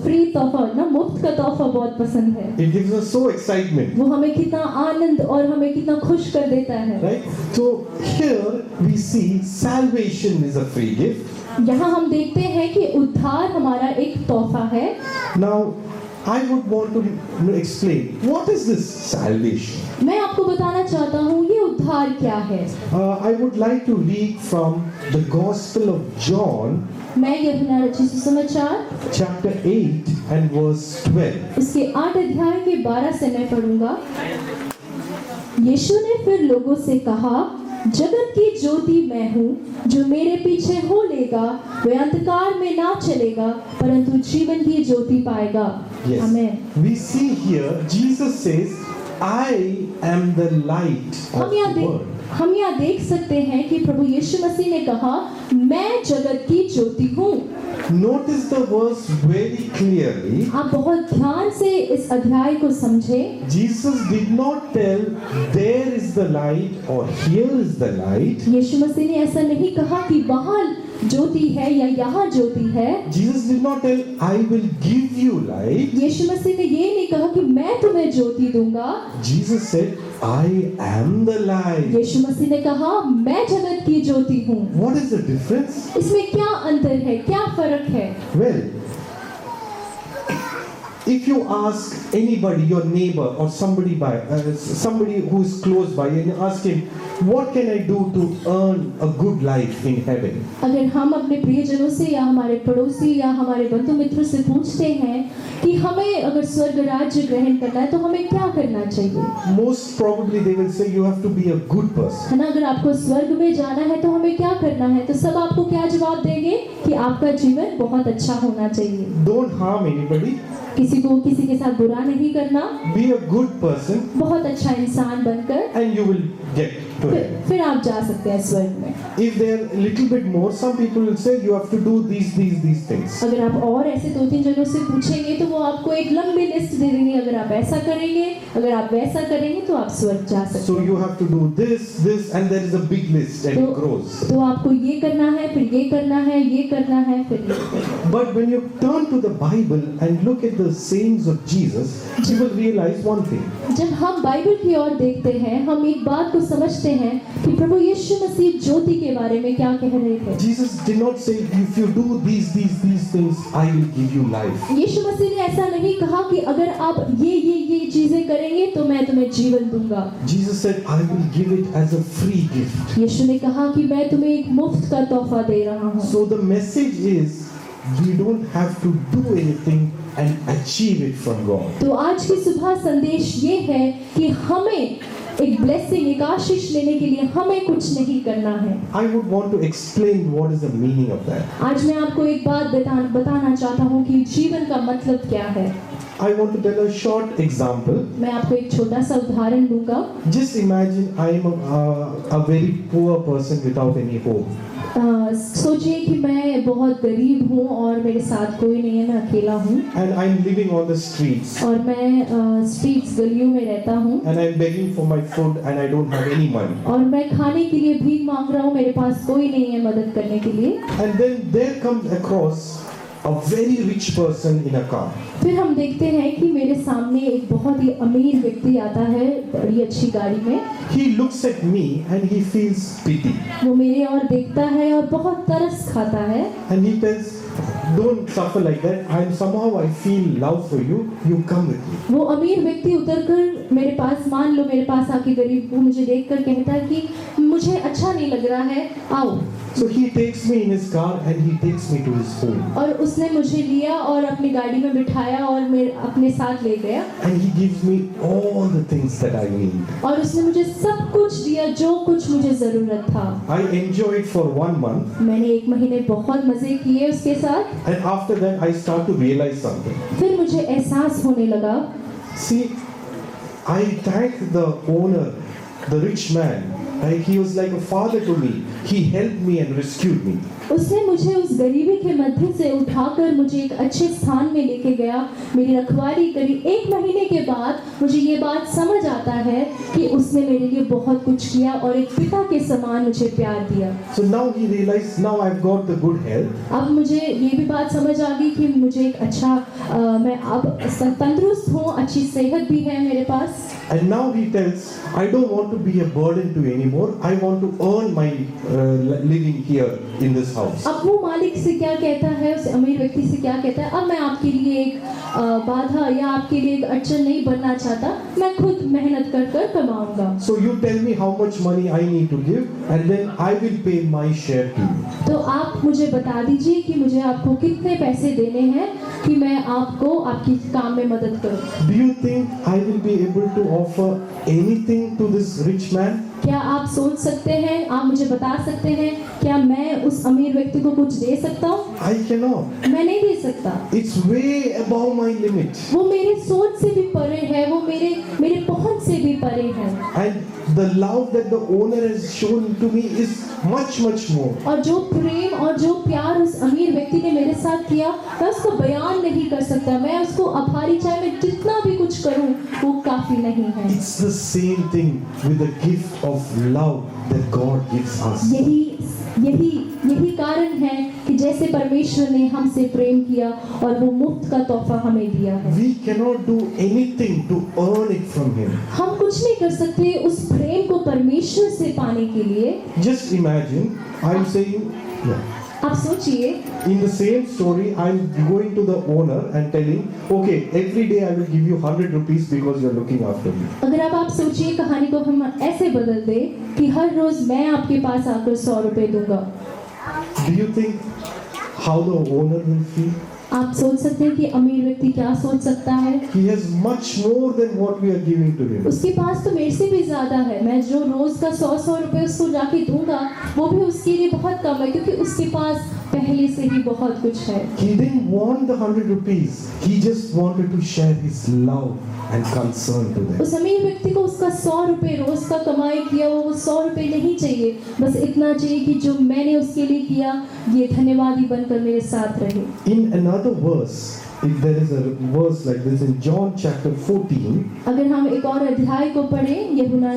फ्री तोहफा ना मुफ्त का तोहफा बहुत पसंद है। It gives us so excitement. वो हमें कितना आनंद और हमें कितना खुश कर देता है। Right? So here we see salvation is a free gift. यहाँ हम देखते हैं कि उद्धार हमारा एक तोहफा है। Now I would want to explain what is this salvation. मैं आपको बताना चाहता हूँ ये उद्धार क्या है। I would like to read from the Gospel of John, मैं यूहन्ना रचित सुसमाचार chapter 8 and verse 12. उसके 8 अध्याय के 12 से मैं पढ़ूंगा। यीशु ने फिर लोगों से कहा, जगत की ज्योति मैं हूँ, जो मेरे पीछे हो लेगा वह अंधकार में ना चलेगा परंतु जीवन की ज्योति पाएगा। Yes. Amen. We see here Jesus says, I am the light of the world. हम यहाँ देख सकते हैं कि प्रभु यीशु मसीह ने कहा, मैं जगत की ज्योति हूँ। Notice the verse very clearly. आप बहुत ध्यान से इस अध्याय को समझें। Jesus did not tell there is the light or here is the light. यीशु मसीह ने ऐसा नहीं कहा कि वहाँ ज्योति है या यहाँ ज्योति है। Jesus did not tell I will give you light. यीशु मसीह ने ये नहीं कहा कि मैं तुम्हें ज्योति दूंगा। Jesus said I am the light. यीशु मसीह ने कहा मैं जगत की ज्योति हूँ। What is the difference? इसमें क्या अंतर है, क्या फर्क है? Well, if you ask anybody, your neighbor or somebody who is close by, and ask him, what can I do to earn a good life in heaven? अगर हम अपने प्रियजनों से या हमारे पड़ोसी या हमारे बंधु मित्रों से पूछते हैं कि हमें अगर स्वर्ग राज्य ग्रहण करना है तो हमें क्या करना चाहिए, Most probably they will say you have to be a good person. है ना, अगर आपको स्वर्ग में जाना है तो हमें क्या करना है, तो सब आपको क्या जवाब देंगे कि आपका जीवन बहुत अच्छा होना चाहिए, Don't harm anybody. किसी के साथ बुरा नहीं करना, Be a good person, बहुत अच्छा इंसान बनकर and you will get to it. फिर आप जा सकते हैं स्वर्ग में। If there are a little bit more, some people will say you have to do these things. अगर आप और ऐसे 2-3 जनों से पूछेंगे तो वो आपको एक लंबी लिस्ट दे देंगे, अगर आप ऐसा करेंगे, अगर आप वैसा करेंगे तो आप स्वर्ग जा सकते So हैं। you have to do this, and there is a big list and it grows. तो आपको ये करना है, फिर ये करना है, ये करना है, फिर ये करना है। But when you turn to the Bible and look at the sayings of Jesus, you will realize one thing. जब हम बाइबल की ओर देखते हैं, हम एक बात को समझते हैं कि प्रभु यीशु मसीह ज्योति के बारे में क्या कह रहे थे। Jesus did not say, if you do these things, I will give you life. यीशु मसीह ने ऐसा नहीं कहा कि अगर आप ये चीजें करेंगे तो मैं तुम्हें जीवन दूंगा। Jesus said, I will give it as a free gift. यीशु ने कहा कि मैं तुम्हें एक मुफ्त का तोहफा दे रहा हूँ। So the message is, we don't have to do anything and achieve it from God. तो आज की सुबह संदेश ये है कि हमें एक ब्लेसिंग, एक आशीष लेने के लिए हमें कुछ नहीं करना है। I would want to explain what is the meaning of that. आज मैं आपको एक बात बताना चाहता हूँ कि जीवन का मतलब क्या है। I want to tell a short example. मैं आपको एक छोटा सा उदाहरण दूंगा। Just imagine I am a very poor person without any hope. सोचिए कि मैं बहुत गरीब हूँ और मेरे साथ कोई नहीं है, मैं अकेला हूँ And I'm living on the streets. और मैं स्ट्रीट्स गलियों में रहता हूँ And I'm begging for my food and I don't have any money. और मैं खाने के लिए भीख मांग रहा हूँ, मेरे पास कोई नहीं है मदद करने के लिए। And then there comes across a very rich person in a car. फिर हम देखते हैं कि मेरे सामने एक बहुत ही अमीर व्यक्ति आता है बड़ी अच्छी गाड़ी में। He looks at me and he feels pity. वो मेरे और देखता है और बहुत तरस खाता है। And he tells, don't suffer like that. Somehow I feel love for you. You come with me. वो अमीर व्यक्ति उतरकर मेरे पास, मान लो मेरे पास आके गरीब को मुझे देखकर कहता है कि मुझे अच्छा नहीं लग रहा है, आओ। So he takes me in his car and he takes me to his home. और उसने मुझे लिया और अपनी गाड़ी में बिठाया और मेरे अपने साथ ले गया। And he gives me all the things that I need. और उसने मुझे सब कुछ दिया जो कुछ मुझे जरूरत था। I enjoyed for 1 month. मैंने 1 महीने बहुत मजे किए उसके साथ। And after that I start to realize something. फिर मुझे एहसास होने लगा। See, I thank the owner, the rich man. Like he was like a father to me. He helped me and rescued me. उसने मुझे उस गरीबी के मध्य से उठाकर मुझे एक अच्छे स्थान में लेके गया, मेरी रखवाली करी। 1 महीने के बाद मुझे ये बात समझ आता है कि उसने मेरे लिए बहुत कुछ किया और एक पिता के समान मुझे प्यार दिया। So now he realized, now I've got the good health. अब मुझे ये भी बात समझ आ गई कि मुझे एक अच्छा मैं अब तंदुरुस्त हूँ, अच्छी सेहत भी है मेरे पास। And now he tells, I don't want to be a burden to you anymore. I want to earn my living here in this house. अब वो मालिक से क्या कहता है, उस अमीर व्यक्ति से क्या कहता है, अब मैं आपके लिए एक बाधा या आपके लिए एक अड़चन नहीं बनना चाहता, मैं खुद मेहनत कर कर कमाऊंगा। So you tell me how much money I need to give, and then I will pay my share to you. तो आप मुझे बता दीजिए कि मुझे आपको कितने पैसे देने हैं कि मैं आपको आपकी काम में मदद करूं। Do you think I will be able to offer anything to this rich man? क्या आप सोच सकते हैं, आप मुझे बता सकते हैं, क्या मैं उस अमीर व्यक्ति को कुछ दे सकता हूँ? I cannot. मैं नहीं दे सकता। It's way above my limit. वो मेरे सोच से भी परे है, वो मेरे पहुंच से भी परे है। And the love that the owner has shown to me is much more. और जो प्रेम और जो प्यार उस अमीर व्यक्ति ने मेरे साथ किया, मैं उसको बयान नहीं कर सकता। मैं उसको आभारी, चाहे मैं जितना भी कुछ करूं, वो काफी नहीं है। It's the same thing with the gift of love that God gives us. यही कारण है कि जैसे परमेश्वर ने हमसे प्रेम किया और वो मुफ्त का तोहफा हमें दिया है। We cannot do anything to earn it from Him. हम कुछ नहीं कर सकते उस प्रेम को परमेश्वर से पाने के लिए। Just imagine, I'm saying, yeah. आप सोचिए, In the same story, I'm going to the owner and telling, okay, every day I will give you 100 rupees because you're looking after me. अगर अब आप सोचिए कहानी को हम ऐसे बदल दें कि हर रोज मैं आपके पास आकर 100 रुपए दूंगा। Do you think how the owner will feel? आप सोच सकते हैं कि अमीर व्यक्ति क्या सोच सकता है। He has much more than what we are giving to him. उसके पास तो मेरे से भी ज्यादा है। मैं जो रोज का 100 रुपए उसको जाके दूंगा वो भी उसके लिए बहुत कम है, क्योंकि उसके पास पहले से ही बहुत कुछ है। He didn't want the 100 rupees. He just wanted to share his love and concern to them. उस अमीर व्यक्ति को उसका 100 रुपए रोज का कमाई किया वो 100 रुपए नहीं चाहिए, बस इतना चाहिए कि जो मैंने उसके लिए किया ये धन्यवादी बनकर मेरे साथ रहे। In another verse, if there is a verse like this in John chapter 14, अगर हम एक और अध्याय को पढ़ें, यूहन्ना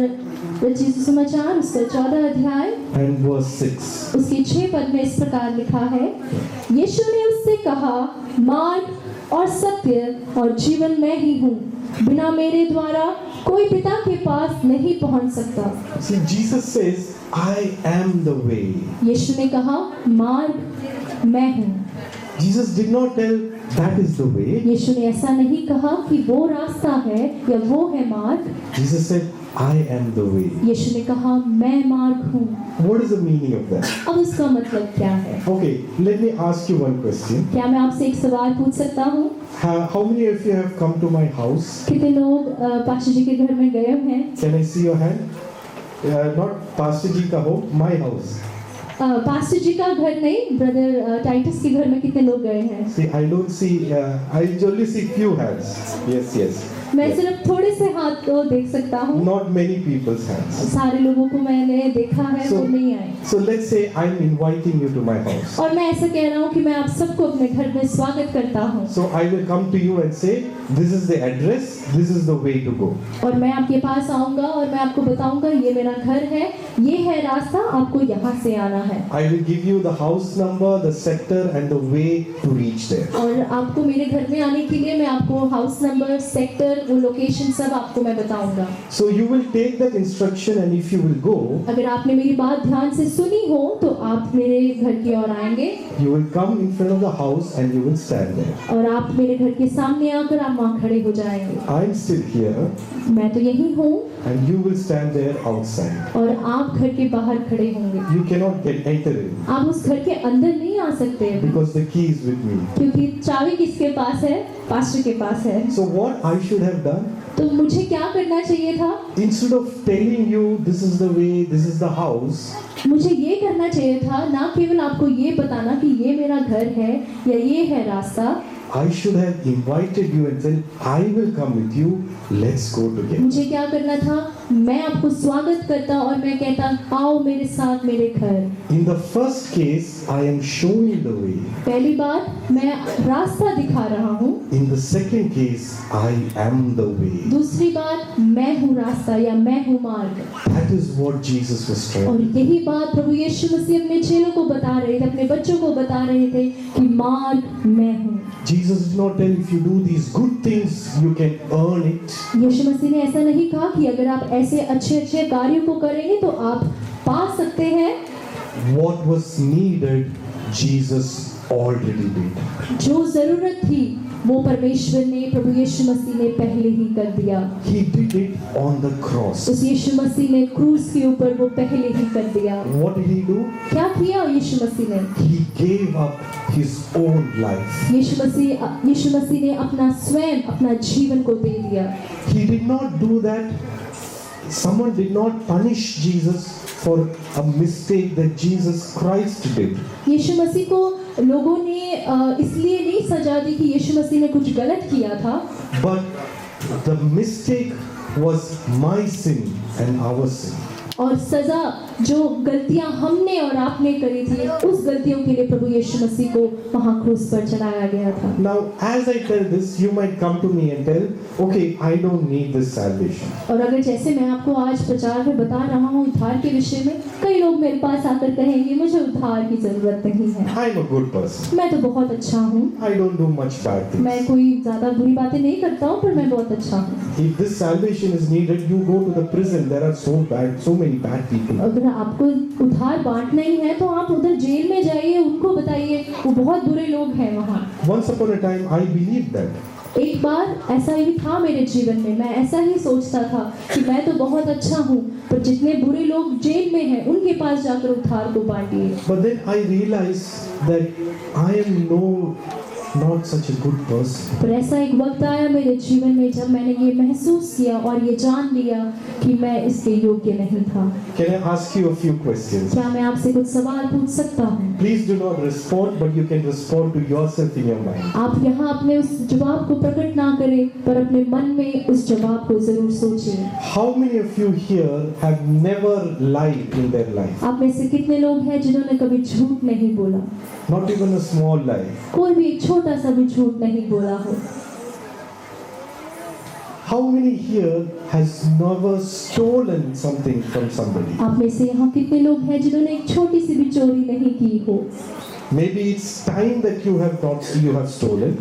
रचित सुसमाचार उसका 14 अध्याय and verse 6. उसके 6 पद में इस प्रकार लिखा है, यीशु ने उससे कहा, मार्ग और सत्य और जीवन मैं ही हूँ, बिना मेरे द्वारा कोई पिता के पास नहीं पहुँच सकता। See, Jesus says, I am the way. यीशु ने कहा, मार्ग मैं हूँ। Jesus did not tell that is the way. यीशु ने ऐसा नहीं कहा कि वो रास्ता है या वो है मार्ग। Jesus said, I am the way. यीशु ने कहा, मैं मार्ग हूँ। What is the meaning of that? अब उसका मतलब क्या है? Okay, let me ask you one question. क्या मैं आपसे एक सवाल पूछ सकता हूँ? How many of you have come to my house? कितने लोग पास्टर जी के घर में गए हैं? Can I see your hand? Not Pastor ji ka home, my house. Pastor जी का घर नहीं, ब्रदर टाइटस के घर में कितने लोग गए हैं? See, I don't see, I only see few hands. Yes, yes. मैं Yes. सिर्फ थोड़े से हाथ को देख सकता हूँ। Not many people's hands. सारे लोगों को मैंने देखा है, So- वो नहीं आए। So let's say I'm inviting you to my house. और मैं ऐसा कह रहा हूँ कि मैं आप सबको अपने घर में स्वागत करता हूँ। So I will come to you and say, this is the address, this is the way to go. और मैं आपके पास आऊंगा और मैं आपको बताऊंगा ये मेरा घर है, ये है रास्ता, आपको यहाँ से आना है। I will give you the house number, the sector and the way to reach there. और आपको मेरे घर में आने के लिए मैं आपको हाउस नंबर, सेक्टर, वो लोकेशन सब आपको मैं बताऊंगा। So you will take that instruction and if you will go, अगर आपने मेरी बात ध्यान से सुनी हो तो आप मेरे घर की ओर आएंगे you will come in front of the house and you will stand there. और आप मेरे घर के सामने आकर आप वहाँ खड़े हो जाएंगे। I'm still here मैं तो यही हूँ and you will stand there outside. और आप घर के बाहर खड़े होंगे। You cannot enter in आप उस घर के अंदर नहीं आ सकते because the key is with me. क्योंकि चाबी किसके पास है? पास्टर के पास है। So what I should have done, तो मुझे क्या करना चाहिए था? instead of telling you this is the way, this is the house, मुझे ये करना चाहिए था, ना केवल आपको ये बताना कि ये मेरा घर है या ये है रास्ता, I should have invited you and said, I will come with you, let's go together. मुझे क्या करना था? मैं आपको स्वागत करता और मैं कहता, आओ मेरे साथ मेरे घर। In the first case, I am showing the way. पहली बार मैं रास्ता दिखा रहा हूँ, In the second case, I am the way. दूसरी बार मैं हूँ रास्ता या मैं हूँ मार्ग। That is what Jesus was और trying. यही बात प्रभु यीशु मसीह अपने चेलों को बता रहे थे, अपने बच्चों को बता रहे थे कि मार्ग मैं हूँ। Jesus did not tell if you do these good things, you can earn it. यीशु मसीह ने ऐसा नहीं कहा कि अगर आप ऐसे अच्छे अच्छे कार्यों को करेंगे तो आप पा सकते हैं। What was needed, Jesus already did. जो जरूरत थी वो परमेश्वर ने, प्रभु यीशु मसीह ने पहले ही कर दिया। He did it on the cross. उस यीशु मसीह ने क्रूस के ऊपर वो पहले ही कर दिया। What did he do? क्या किया यीशु मसीह ने? He gave up his own life. यीशु मसीह ने अपना स्वयं अपना जीवन को दे दिया। He did not do that. Someone did not punish Jesus for a mistake that Jesus Christ did. यीशु मसीह को लोगों ने इसलिए नहीं सजा दी कि यीशु मसीह ने कुछ गलत किया था, But the mistake was my sin and our sin. और सजा जो गलतियां हमने और आपने करी थी उस गलतियों के लिए प्रभु यीशु मसीह को वहां क्रूस पर चढ़ाया गया था। Now, as I tell this, you might come to me and tell, okay, I don't need this salvation. और अगर जैसे मैं आपको आज प्रचार में बता रहा हूँ उद्धार के विषय में, कई लोग मेरे पास आकर कहेंगे मुझे उद्धार की जरूरत नहीं है, I'm a good person. मैं तो बहुत अच्छा हूँ, I don't do much bad मैं things. कोई ज्यादा बुरी बातें नहीं करता हूँ, पर मैं बहुत अच्छा हूँ। If this salvation is needed, you go to the prison. There are so many bad people. अगर आपको उधार बांटना ही है तो आप उधर जेल में जाइए, उनको बताइए, वो बहुत बुरे लोग हैं वहाँ। Once upon a time, I believed that. एक बार ऐसा ही था मेरे जीवन में, मैं ऐसा ही सोचता था कि मैं तो बहुत अच्छा हूँ, पर जितने बुरे लोग जेल में हैं उनके पास जाकर उधार को बांटिए। But then I realized that I am not such a good person. पर ऐसा एक वक्त आया मेरे जीवन में जब मैंने ये महसूस किया और ये जान लिया कि मैं इसके योग्य नहीं था। Can I ask you a few questions? क्या मैं आपसे कुछ सवाल पूछ सकता हूँ? Please do not respond, but you can respond to yourself in your mind. आप यहाँ अपने उस जवाब को प्रकट ना करें, पर अपने मन में उस जवाब को जरूर सोचिए। How many of you here have never lied in their life? आप में से कितने लोग हैं जिन्होंने कभी झूठ नहीं बोला? Not even a small lie. कोई भी एक छोटा सा भी झूठ नहीं बोला हो। How many here has never stolen something from somebody? आप में से यहाँ कितने लोग हैं जिन्होंने एक छोटी सी भी चोरी नहीं की हो? Maybe it's time that you have stolen.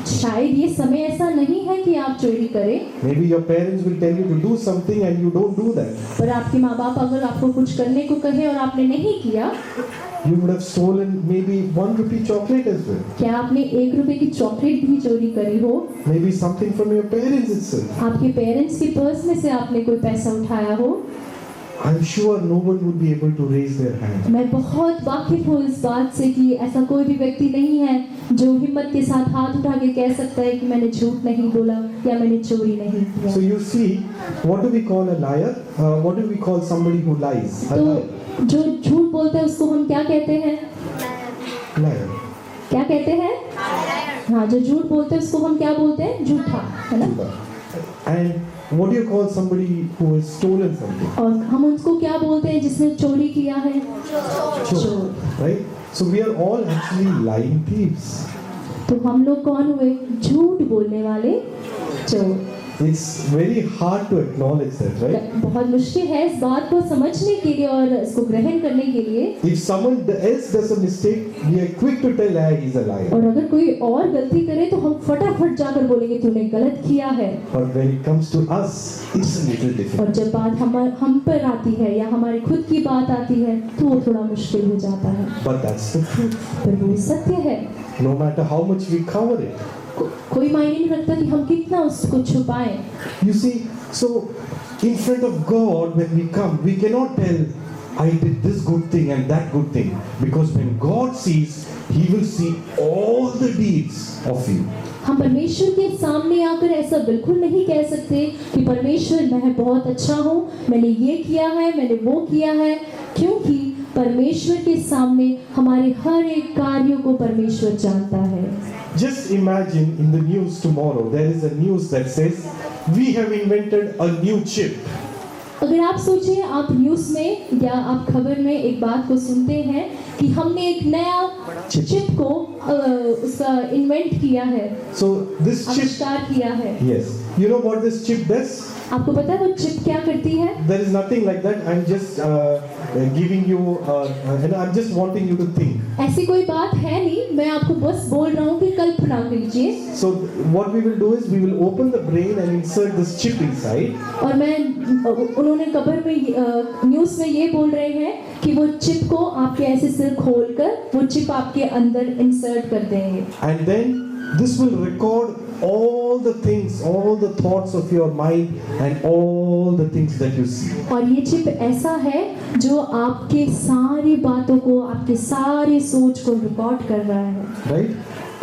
शायद ये समय ऐसा नहीं है कि आप चोरी करें, Maybe your parents will tell you to do something and you don't do that. पर आपके माँ बाप अगर आपको कुछ करने को कहे और आपने नहीं किया, You would have stolen maybe 1 rupee chocolate as well. क्या आपने 1 रुपए की चॉकलेट भी चोरी करी हो? Maybe something from your parents itself. आपके पेरेंट्स के पर्स में से आपने कोई पैसा उठाया हो? I'm sure no one would be able to raise their hand. मैं बहुत वाकिफ हूँ इस बात से कि ऐसा कोई भी व्यक्ति नहीं है जो हिम्मत के साथ हाथ उठा के कह सकता है कि मैंने झूठ नहीं बोला या मैंने चोरी नहीं किया। So you see, what do we call a liar? What do we call somebody who lies? A तो liar. जो झूठ बोलता है उसको हम क्या कहते हैं? Liar. क्या कहते हैं? हाँ, जो झूठ बोलते हैं उसको हम क्या बोलते हैं? झूठा, है ना? And what do you call somebody who has stolen something? और हम उसको क्या बोलते हैं जिसने चोरी किया है? Chor. Right? So we are all actually lying thieves. तो हम लोग कौन हुए? झूठ बोलने वाले चोर। It's very hard to acknowledge that, right? बहुत मुश्किल है इस बात को समझने के लिए और इसको ग्रहण करने के लिए। If someone else does a mistake, we are quick to tell, "Ah, he's a liar." और अगर कोई और गलती करे तो हम फटाफट जाकर बोलेंगे तूने गलत किया है। But when it comes to us, it's a little difficult. और जब बात हम पर आती है या हमारी खुद की बात आती है तो वो थोड़ा मुश्किल हो जाता है। But that's the truth. पर वो सत्य है। No matter how much we cover it. कोई मायने नहीं रखता कि हम कितना उसको छुपाएं। You see, so in front of God, when we come, we cannot tell, "I did this good thing and that good thing," because when God sees, He will see all the deeds of you. हम परमेश्वर के सामने आकर ऐसा बिल्कुल नहीं कह सकते कि परमेश्वर मैं बहुत अच्छा हूँ, मैंने ये किया है, मैंने वो किया है, क्योंकि परमेश्वर के सामने हमारे हर एक कार्यों को परमेश्वर जानता है। Just imagine in the news tomorrow, there is a news that says, "We have invented a new chip." अगर आप सोचें, आप न्यूज़ में या आप खबर में एक बात को सुनते हैं कि हमने एक नया चिप को उसका इन्वेंट किया है, So this chip, आविष्कार किया है। yes, you know what this chip does? आपको पता है वो चिप क्या करती है? There is nothing like that. I'm just giving you, and I'm just wanting you to think. ऐसी कोई बात है नहीं, मैं आपको बस बोल रहा हूँ कि कल्पना कीजिए। So what we will do is we will open the brain and insert this chip inside. और उन्होंने खबर में न्यूज़ में ये बोल रहे हैं कि वो चिप को आपके ऐसे सिर खोलकर वो चिप आपके अंदर इंसर्ट कर देंगे। And then this will record all the things, all the thoughts of your mind and all the things that you see. और ये चिप ऐसा है जो आपके सारी बातों को, आपके सारे सोच को रिकॉर्ड कर रहा है। Right?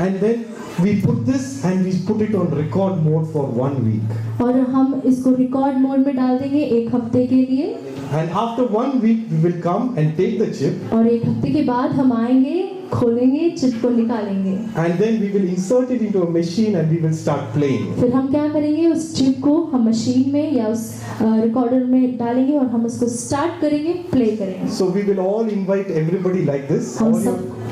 And then we put this and we put it on record mode for 1 week. और हम इसको रिकॉर्ड मोड में डाल देंगे 1 हफ्ते के लिए। And after 1 week we will come and take the chip. और 1 हफ्ते के बाद हम आएंगे, खोलेंगे, चिप को निकालेंगे। And then we will insert it into a machine and we will start playing. फिर हम क्या करेंगे, उस चिप को हम मशीन में या उस रिकॉर्डर में डालेंगे और हम उसको स्टार्ट करेंगे, प्ले करेंगे। So we will all invite everybody like this.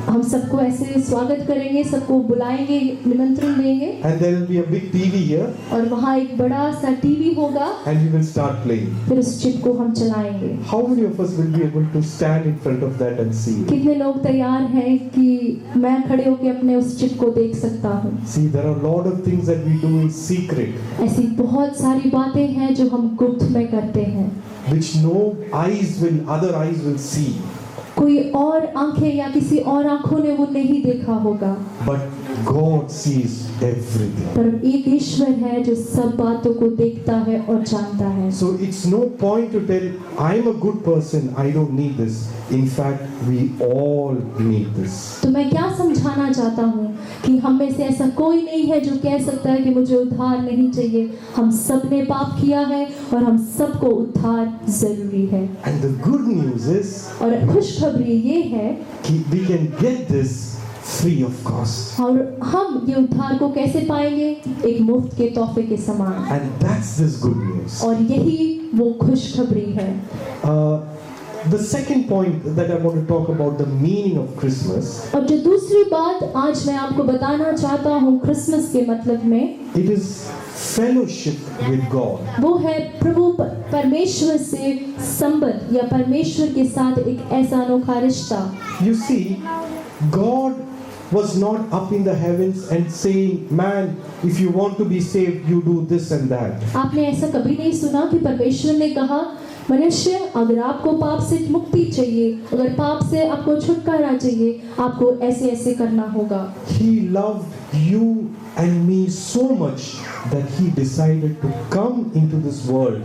हम सबको ऐसे स्वागत करेंगे, सबको बुलाएंगे, निमंत्रण देंगे। And there will be a big TV here. और वहाँ एक बड़ा सा टीवी होगा। And we will start playing. फिर उस चिप को हम चलाएंगे। How many of us will be able to stand in front of that and see it? कितने लोग तैयार हैं कि मैं खड़े होकर अपने उस चिप को देख सकता हूँ? See, there are a lot of things that we do in secret. ऐसी बहुत सारी बातें हैं जो हम गुप्त में करते हैं। which no other eyes will see. कोई और आंखें या किसी और आंखों ने वो नहीं देखा होगा, But God sees everything. पर एक ईश्वर है जो सब बातों को देखता है और जानता है। So it's no point to tell, I'm a good person, I don't need this. In fact, we all need this. तो मैं क्या समझाना चाहता हूँ कि हम में से ऐसा कोई नहीं है जो कह सकता है कि मुझे उद्धार नहीं चाहिए। हम सब ने पाप किया है और हम सबको उद्धार जरूरी है। And the good news is, और खुशखबरी ये है we can get this free of cost. और हम ये उद्धार को कैसे पाएंगे? एक मुफ्त के तोहफे के समान। And that's this good news. और यही वो खुशखबरी है। The second point that I want to talk about, the meaning of Christmas, और जो दूसरी बात आज मैं आपको बताना चाहता हूँ क्रिसमस के मतलब में, it is fellowship with God. वो है प्रभु परमेश्वर से संबंध या परमेश्वर के साथ एक ऐसा अनोखा रिश्ता। You see, God was not up in the heavens and saying, man, if you want to be saved, you do this and that. आपने ऐसा कभी नहीं सुना कि परमेश्वर ने कहा, मनुष्य अगर आपको पाप से मुक्ति चाहिए, अगर पाप से आपको छुटकारा चाहिए, आपको ऐसे ऐसे करना होगा। He loved you and me so much that he decided to come into this world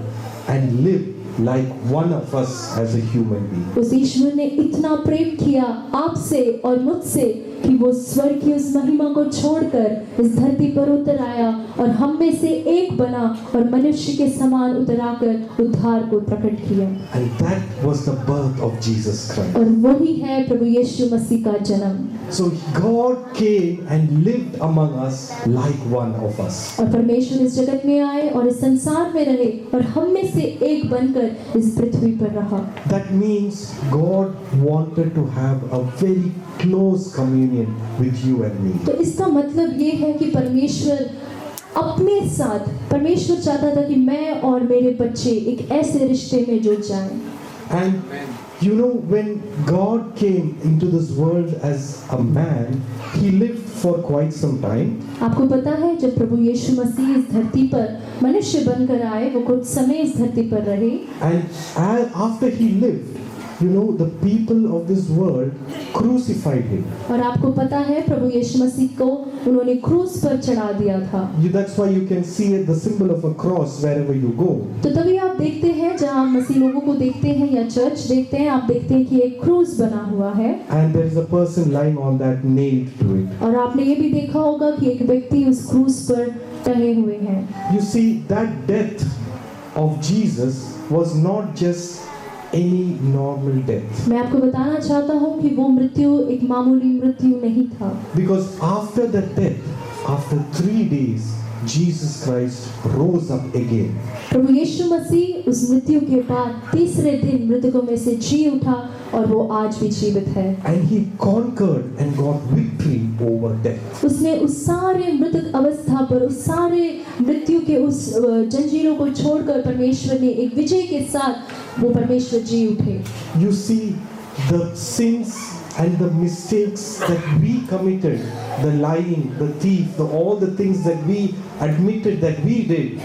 and live like one of us as a human being. उस ईश्वर ने इतना प्रेम किया आपसे और मुझसे कि वो स्वर्ग की उस महिमा को छोड़कर इस धरती पर उतर आया और हम में से एक बना और मनुष्य के समान उतर आकर उद्धार को प्रकट किया। And that was the birth of Jesus Christ. और वही है प्रभु यीशु मसीह का जन्म। So God came and lived among us like one of us. और परमेश्वर इस जगत में आए और इस संसार में रहे और हम में से एक बनकर इस पृथ्वी पर रहा। That means God wanted to have a very close communion with you and me. तो इसका मतलब ये है कि परमेश्वर अपने साथ, परमेश्वर चाहता था कि मैं और मेरे बच्चे एक ऐसे रिश्ते में जुड़ जाएं। And you know, when God came into this world as a man, he lived for quite some time. आपको पता है जब प्रभु यीशु मसीह इस धरती पर मनुष्य बनकर आए, वो कुछ समय इस धरती पर रहे। And after he lived, you know, the people of this world crucified him. और आपको पता है प्रभु यीशु मसीह को उन्होंने क्रूस पर चढ़ा दिया था। That's why you can see the symbol of a cross wherever you go. तो तभी आप देखते हैं जहाँ मसीह लोगों को देखते हैं या चर्च देखते हैं, आप देखते हैं कि एक क्रूस बना हुआ है। And there is a person lying on that, nailed to it. और आपने ये भी देखा होगा कि एक व्यक्ति उस क्रूस पर टंगे हुए हैं। You see, that death of Jesus was not just any normal death. मैं आपको बताना चाहता हूँ कि वो मृत्यु एक मामूली मृत्यु नहीं था। Because after that death, after 3 days, Jesus Christ rose up again. प्रभु यीशु मसीह उस मृत्यु के बाद तीसरे दिन मृतकों में से जी उठा और वो आज भी जीवित है। And he conquered and got victory over death. उसने उस सारे मृतक अवस्था पर, उस सारे मृत्यु के उस जंजीरों को छोड़कर परमेश्वर ने एक विजय के साथ वो परमेश्वर जी उठे। You see, the sins and the mistakes that we committed, the lying, the thief, all the things that we admitted that we did,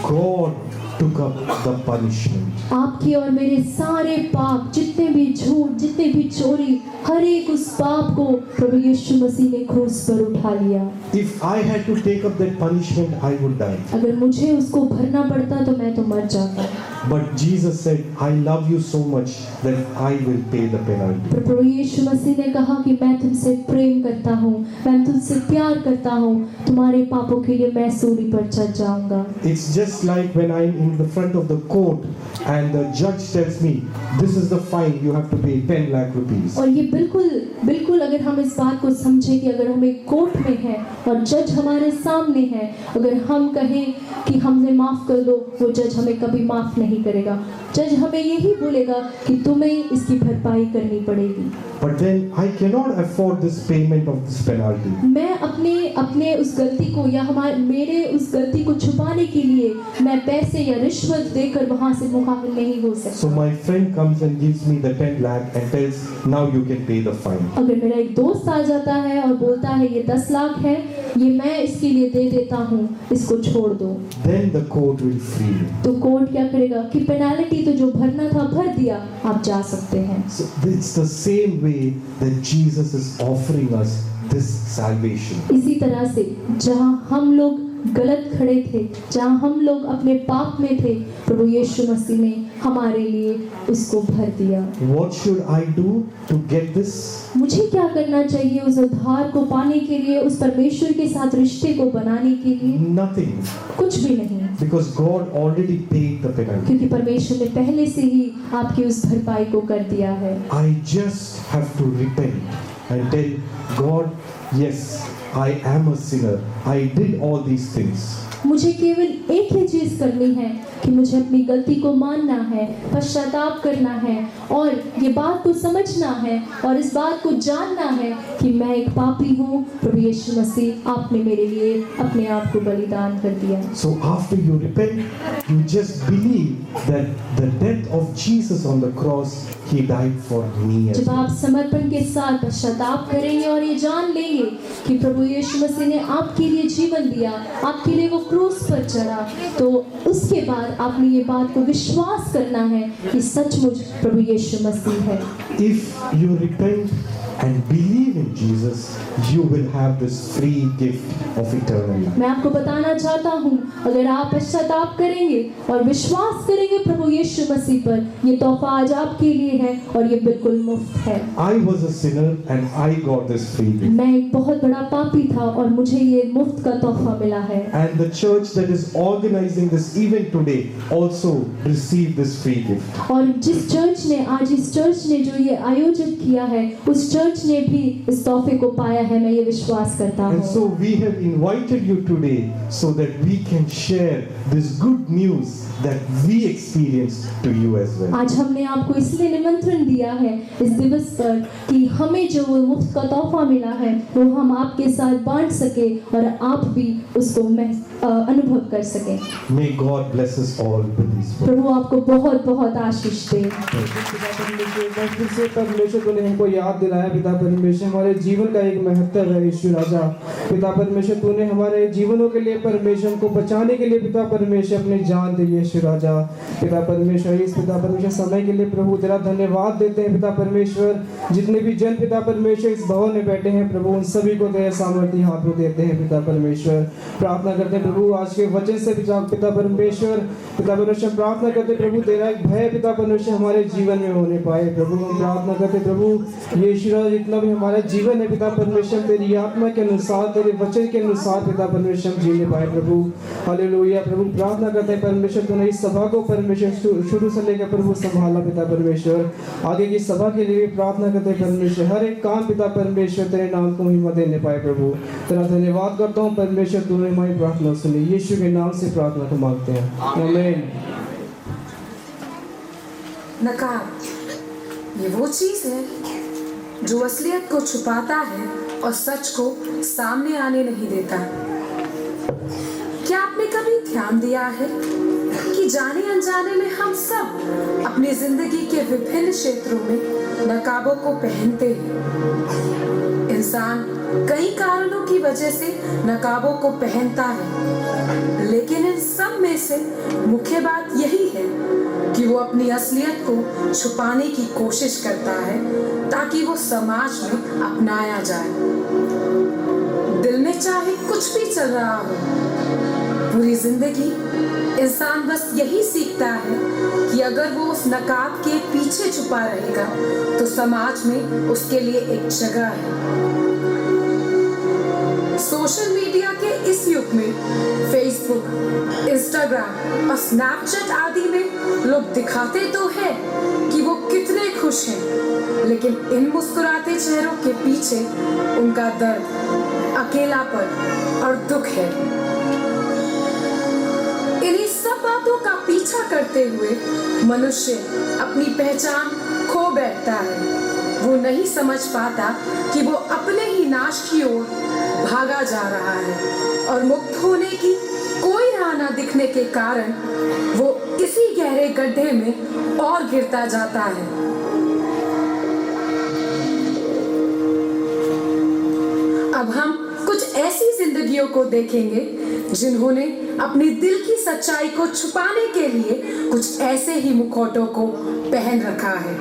God took up the punishment. आपके और मेरे सारे पाप, जितने भी झूठ, जितने भी चोरी, हर एक उस पाप को प्रभु यीशु मसीह ने क्रूस पर उठा लिया। If I had to take up that punishment, I would die. अगर मुझे उसको भरना पड़ता तो मैं तो मर जाता। But Jesus said, I love you so much that I will pay the penalty. पर प्रभु यीशु मसीह ने कहा कि मैं तुमसे प्रेम करता हूँ, मैं तुमसे प्यार करता हूँ, तुम्हारे पापों के लिए मैं सूली पर चढ़ जाऊंगा। It's just like when I'm in the front of the court and the judge tells me, this is the fine, you have to pay 10 lakh rupees. और ये बिल्कुल अगर हम इस बात को समझें कि अगर हम एक कोर्ट में हैं और जज हमारे सामने है, अगर हम कहें कि हमने माफ कर दो, वो जज हमें कभी माफ नहीं करेगा। जज हमें यही बोलेगा कि तुम्हें इसकी भरपाई करनी पड़ेगी। But then I cannot afford this payment of this penalty. मैं अपने उस गलती को या मेरे उस गलती को छुपाने के लिए मैं पैसे या रिश्वत देकर वहां से मुकाबिल नहीं हो सकता। So my friend comes and gives me the 10 lakh and tells, now you can pay the fine. अगर मेरा एक दोस्त आ जाता है और बोलता है ये 10 लाख है, ये मैं इसके लिए दे देता हूँ, इसको छोड़ दो, Then the court will free me. तो कोर्ट क्या करेगा? कि पेनाल्टी तो जो भरना था भर दिया, आप जा सकते हैं। So it's the same way that Jesus is offering us this salvation. इसी तरह से जहाँ हम लोग गलत खड़े थे, जहाँ हम लोग अपने पाप में थे, प्रभु यीशु मसीह ने हमारे लिए उसको भर दिया। What should I do to get this? मुझे क्या करना चाहिए उस उद्धार को पाने के लिए, उस परमेश्वर के साथ रिश्ते को बनाने के लिए? Nothing. कुछ भी नहीं, Because God already paid the penalty. क्योंकि परमेश्वर ने पहले से ही आपकी उस भरपाई को कर दिया है। I just have to repent and tell God, yes, I am a sinner. I did all these things. मुझे केवल एक ही चीज करनी है कि मुझे अपनी गलती को मानना है, पश्चाताप करना है और ये बात को समझना है और इस बात को जानना है कि मैं एक पापी हूँ। प्रभु यीशु मसीह, आपने मेरे लिए अपने आप को बलिदान कर दिया। So after you repent, you just believe that the death of Jesus on the cross, He died for me as जब well. आप समर्पण के साथ पश्चाताप करेंगे और ये जान लेंगे कि प्रभु यीशु मसीह ने आपके लिए जीवन दिया, आपके लिए वो क्रूस पर चढ़ा, तो उसके बाद आपने ये बात को विश्वास करना है कि सचमुच प्रभु यीशु मसीह है। If you repent and believe in Jesus, you will have this free gift of eternal life. मैं आपको बताना चाहता हूँ, अगर आप पश्चाताप करेंगे और विश्वास करेंगे प्रभु यीशु मसीह पर, ये तोहफा आज आपके लिए है और ये बिल्कुल मुफ्त है। I was a sinner and I got this free gift. मैं एक बहुत बड़ा पापी था और मुझे ये मुफ्त का तोहफा मिला है। And the church that is organizing this event today also received this free gift. और जिस चर्च ने आज इस चर्च ने जो ये आयोजित किया है, उस चर्च ने भी इस तोहफे को पाया है, मैं ये विश्वास करता And so हूँ। we have invited you today so that we can share this good news that we experienced to you as well. आज हमने आपको इसलिए निमंत्रण दिया है इस दिवस पर कि हमें जो वो मुफ्त का तोहफा मिला है वो हम आपके साथ बांट सके और आप भी उसको अनुभव कर सकें। May God bless us all with these words. प्रभु आपको बहुत बहुत आशीष दे। परमेश्वर तूने हमको याद दिलाया पिता परमेश्वर, हमारे जीवन का एक महत्व है यीशु राजा। पिता परमेश्वर तूने हमारे जीवनों के लिए परमेश्वर को बचाने के लिए पिता परमेश्वर अपनी जान दी यीशु राजा। पिता परमेश्वर इस पिता परमेश्वर समय के लिए प्रभु तेरा धन्यवाद देते हैं पिता परमेश्वर। जितने भी जन पिता परमेश्वर इस भवन में बैठे हैं प्रभु, उन सभी को तेरे सामर्थ्य हाथ में देते हैं पिता परमेश्वर। प्रार्थना करते हैं प्रभु आज के वचन से पिता परमेश्वर प्रार्थना करते प्रभु तेरा एक भय पिता परमेश्वर हमारे जीवन में होने पाए प्रभु। हम प्रार्थना करते प्रभु यीशु राजा जितना भी हमारा जीवन है पिता परमेश्वर तेरी आत्मा के अनुसार, तेरे वचन के अनुसार पिता परमेश्वर हम जीने पाए प्रभु। हालेलुया प्रभु। प्रार्थना करते हैं परमेश्वर तूने इस सभा को परमेश्वर शुरू से लेकर प्रभु संभाला पिता परमेश्वर। आगे की सभा के लिए प्रार्थना करते हैं परमेश्वर, हर एक काम पिता परमेश्वर तेरे नाम को महिमा देने पाए प्रभु। तेरा धन्यवाद करता हूँ परमेश्वर, तूने हमारी प्रार्थना सुनी। यीशु के नाम से प्रार्थना को मांगते हैं, आमीन। नकार ये वो चीज है जो असलियत को छुपाता है और सच को सामने आने नहीं देता। क्या आपने कभी ध्यान दिया है कि जाने अनजाने में हम सब अपनी जिंदगी के विभिन्न क्षेत्रों में नकाबों को पहनते हैं। इंसान कई कारणों की वजह से नकाबों को पहनता है, लेकिन इन सब में से मुख्य बात यही है कि वो अपनी असलियत को छुपाने की कोशिश करता है ताकि वो समाज में अपनाया जाए। दिल में चाहे कुछ भी चल रहा हो, पूरी जिंदगी इंसान बस यही सीखता है कि अगर वो उस नकाब के पीछे छुपा रहेगा तो समाज में उसके लिए एक जगह है। सोशल मीडिया के इस युग में फेसबुक, इंस्टाग्राम और स्नैपचैट आदि में लोग दिखाते तो है कि वो कितने खुश हैं, लेकिन इन मुस्कुराते चेहरों के पीछे उनका दर्द, अकेलापन और दुख है। इन्हीं सब बातों का पीछा करते हुए मनुष्य अपनी पहचान खो बैठता है। वो नहीं समझ पाता कि वो अपने ही नाश की ओर भागा जा रहा है और मुक्त होने की कोई राह न दिखने के कारण वो इसी गहरे गड्ढे में और गिरता जाता है। अब हम कुछ ऐसी जिंदगियों को देखेंगे जिन्होंने अपनी दिल की सच्चाई को छुपाने के लिए कुछ ऐसे ही मुखौटों को पहन रखा है।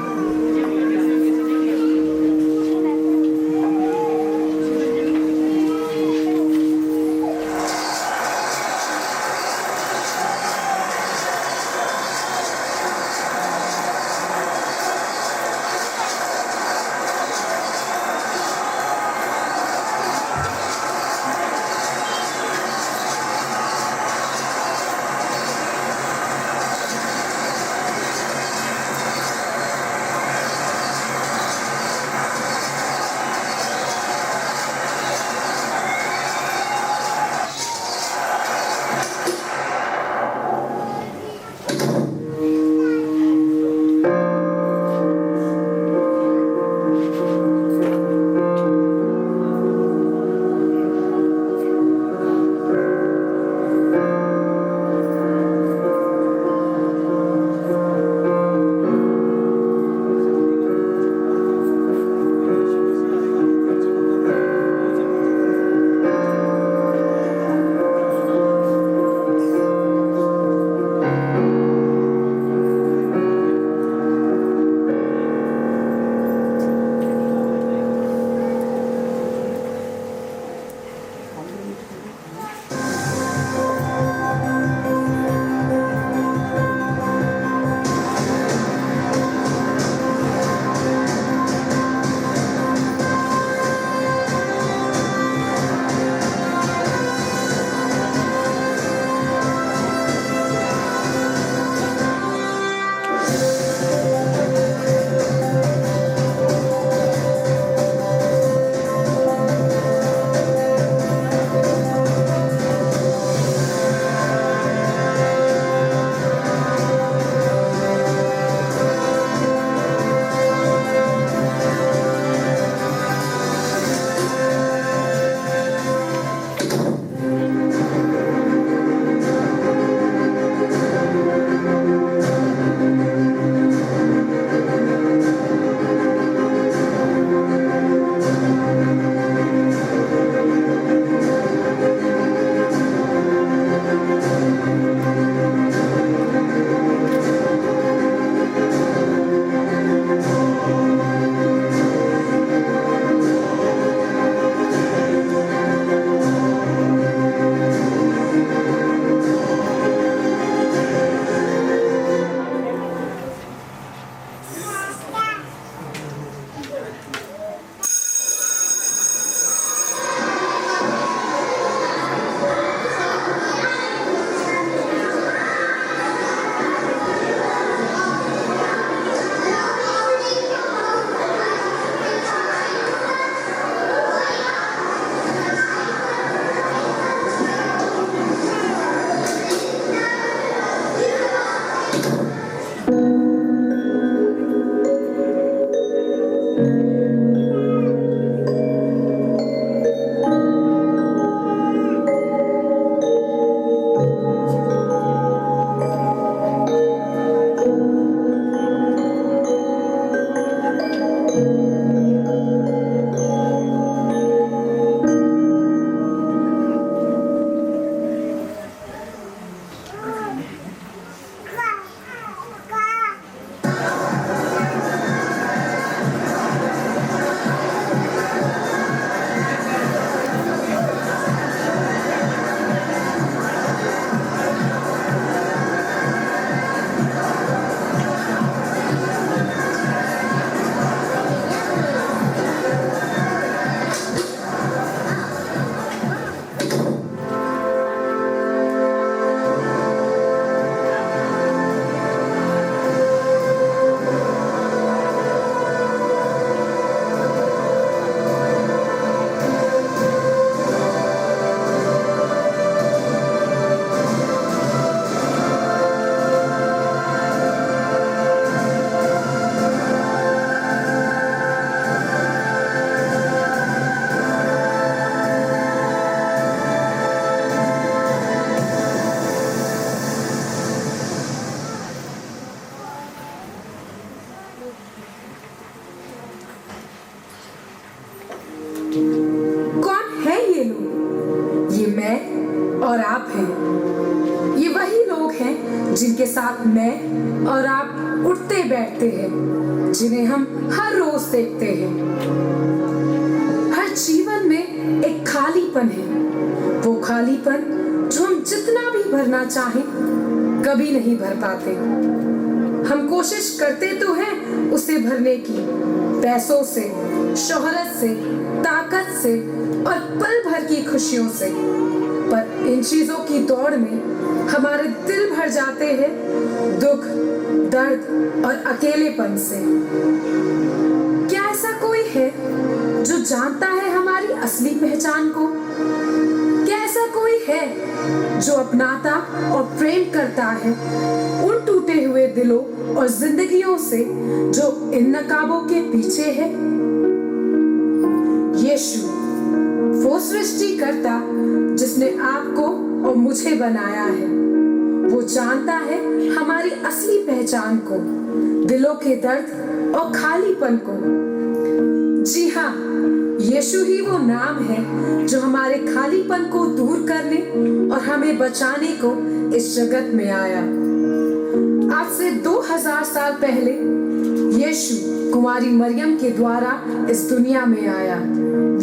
कौन है ये लोग? ये मैं और आप हैं। जिनके साथ मैं और आप उठते बैठते हैं, जिन्हें हम हर रोज देखते हैं। हर जीवन में एक खालीपन है, वो खालीपन जो हम जितना भी भरना चाहें कभी नहीं भर पाते। हम कोशिश करते तो हैं उसे भरने की, पैसों से, शोहरत से, ताकत से और पल भर की खुशियों से, पर इन चीजों की दौड़ में हमारे दिल भर जाते हैं दुख, दर्द और अकेलेपन से। क्या ऐसा कोई है जो जानता है हमारी असली पहचान को? क्या ऐसा कोई है जो अपनाता और प्रेम करता है उन टूटे हुए दिलों और जिंदगियों से जो इन नकाबों के पीछे है? यीशु, वो सृष्टिकर्ता जिसने आपको और मुझे बनाया है, वो जानता है हमारी असली पहचान को, दिलों के दर्द और खालीपन को। जी हाँ, यीशु ही वो नाम है जो हमारे खालीपन को दूर करने और हमें बचाने को इस जगत में आया। आज से 2000 साल पहले यीशु कुमारी मरियम के द्वारा इस दुनिया में आया।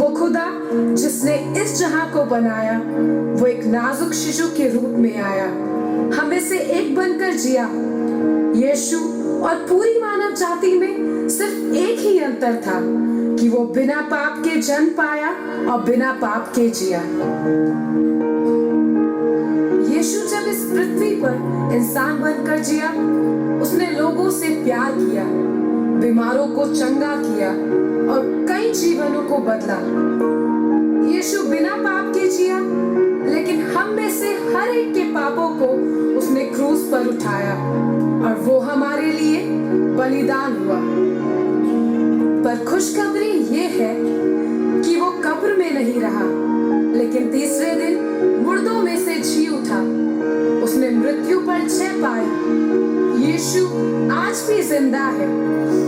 वो खुदा जिसने इस जहां को बनाया, वो एक नाजुक शिशु के रूप में आया, हमें से एक बनकर जिया। यीशु और पूरी मानव जाति में सिर्फ एक ही अंतर था कि वो बिना पाप के जन्म पाया और बिना पाप के जिया। यीशु जब इस पृथ्वी पर इंसान बनकर जिया, उसने लोगों से प्यार किया, बीमारों को चंगा किया और कई जीवनों को बदला। यीशु बिना पाप के जिया, लेकिन हम में से हर एक के पापों को उसने क्रूस पर उठाया और वो हमारे लिए बलिदान हुआ। पर खुशखबरी ये है कि वो कब्र में नहीं रहा, लेकिन तीसरे दिन मुर्दों में से जी उठा। उसने मृत्यु पर जय पाई। यीशु आज भी जिंदा है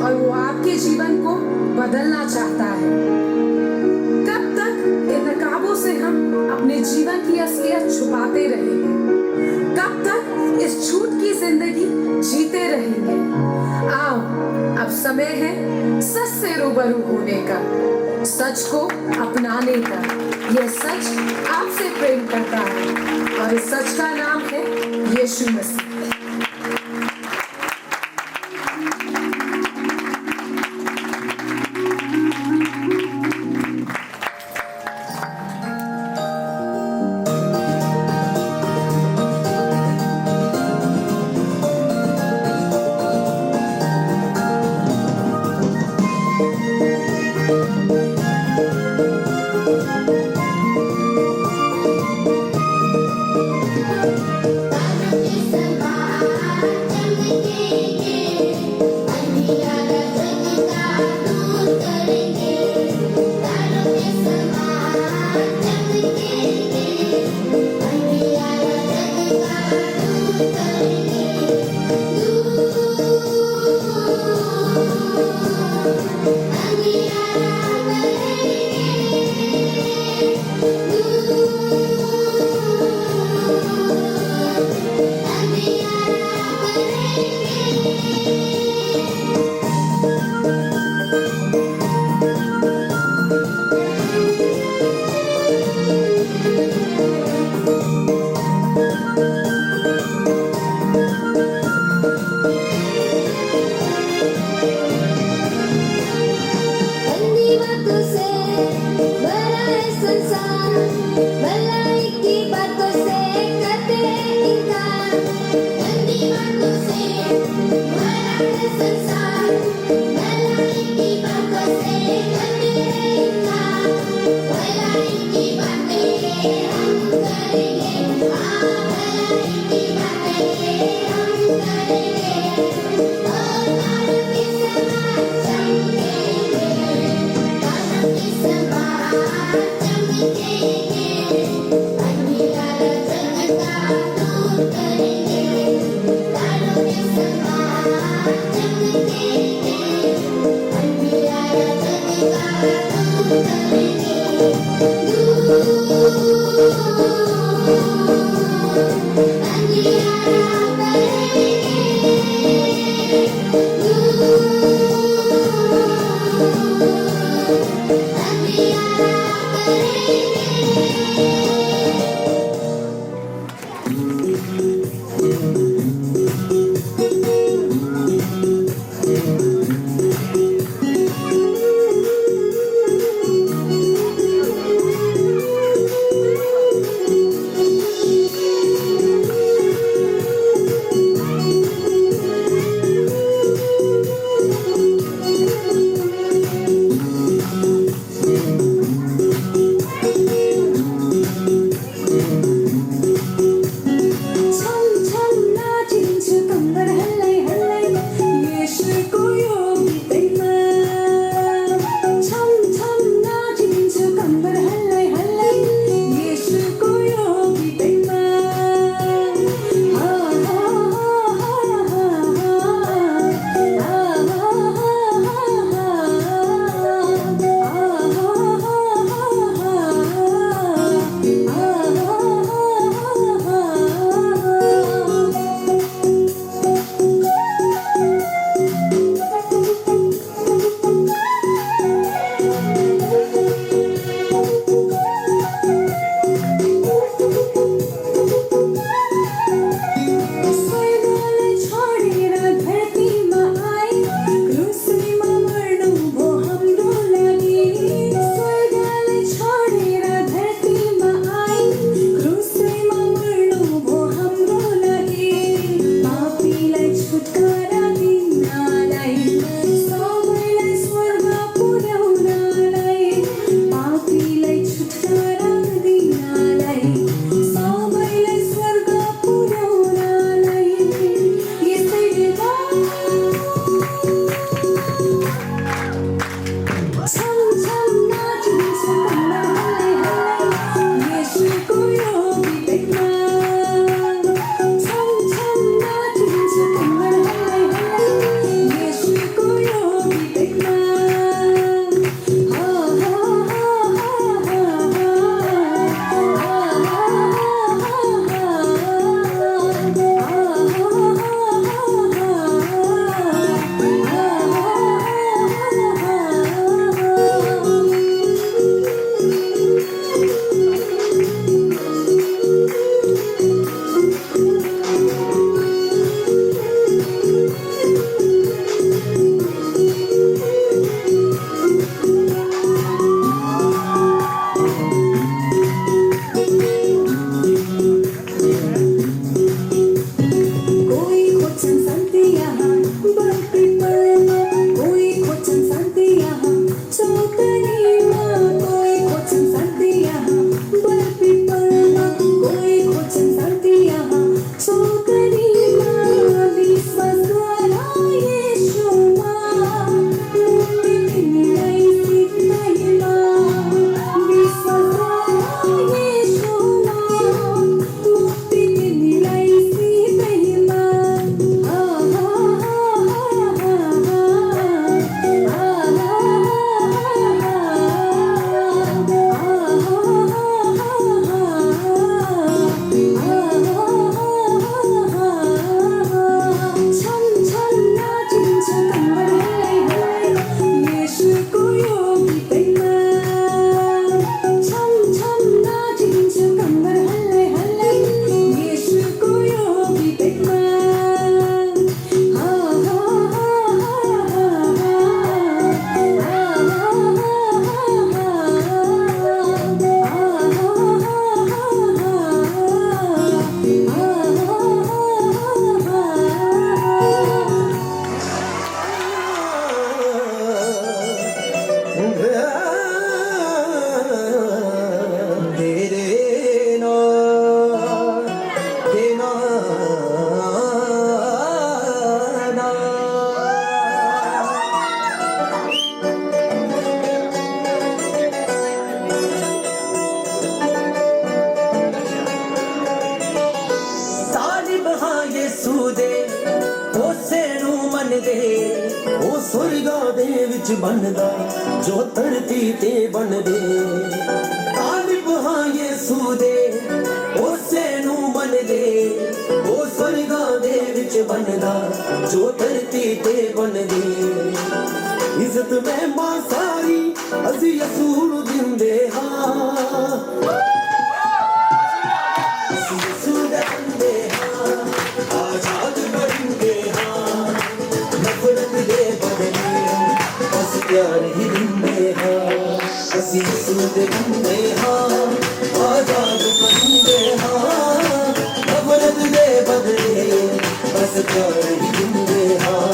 और वो आपके जीवन को बदलना चाहता है। कब तक इन नकाबों से हम अपने जीवन की असलियत छुपाते रहेंगे? कब तक इस झूठ की जिंदगी जीते रहेंगे? आओ, अब समय है सच से रूबरू होने का, सच को अपनाने का। यह सच आपसे प्रेम करता है और इस सच का नाम है यीशु मसीह। Listen तेरे नाम देना तालिब हाँ यीशु दे उसे नू मन दे ਉਹ ਸੁਰਗਾ ਦੇ ਵਿੱਚ ਬਣਦਾ ਜੋ ਧਰਤੀ ਤੇ ਬਣਦੇ ਤਾਲਿਬ ਹਾਂ ਯਿਸੂ ਦੇ ਉਸੇ ਨੂੰ ਮੰਨਦੇ ਉਹ ਸੁਰਗਾ ਦੇ ਵਿੱਚ ਬਣਦਾ ਜੋ ਧਰਤੀ ਤੇ ਬਣਦੇ ਇੱਜ਼ਤ ਮਹਿਮਾ ਸਾਰੀ ਅਸੀਂ ਯਿਸੂ ਨੂੰ ਦਿੰਦੇ ਹਾਂ ਅਸੀਂ ਯਿਸੂ ਦੇ ਬੰਦੇ ਹਾਂ ਆਜ਼ਾਦ ਬਣਦੇ ਹਾਂ ਨਫ਼ਰਤ ਦੇ ਬਦਲੇ ਬਸ ਪਿਆਰ ਹੀ ਦਿੰਦੇ ਹਾਂ ਅਸੀਂ ਯਿਸੂ ਦੇ ਬੰਦੇ ਹਾਂ ਆਜ਼ਾਦ ਬਣਦੇ ਹਾਂ ਨਫ਼ਰਤ ਦੇ ਬਦਲੇ ਬਸ ਪਿਆਰ ਹੀ ਦਿੰਦੇ ਹਾਂ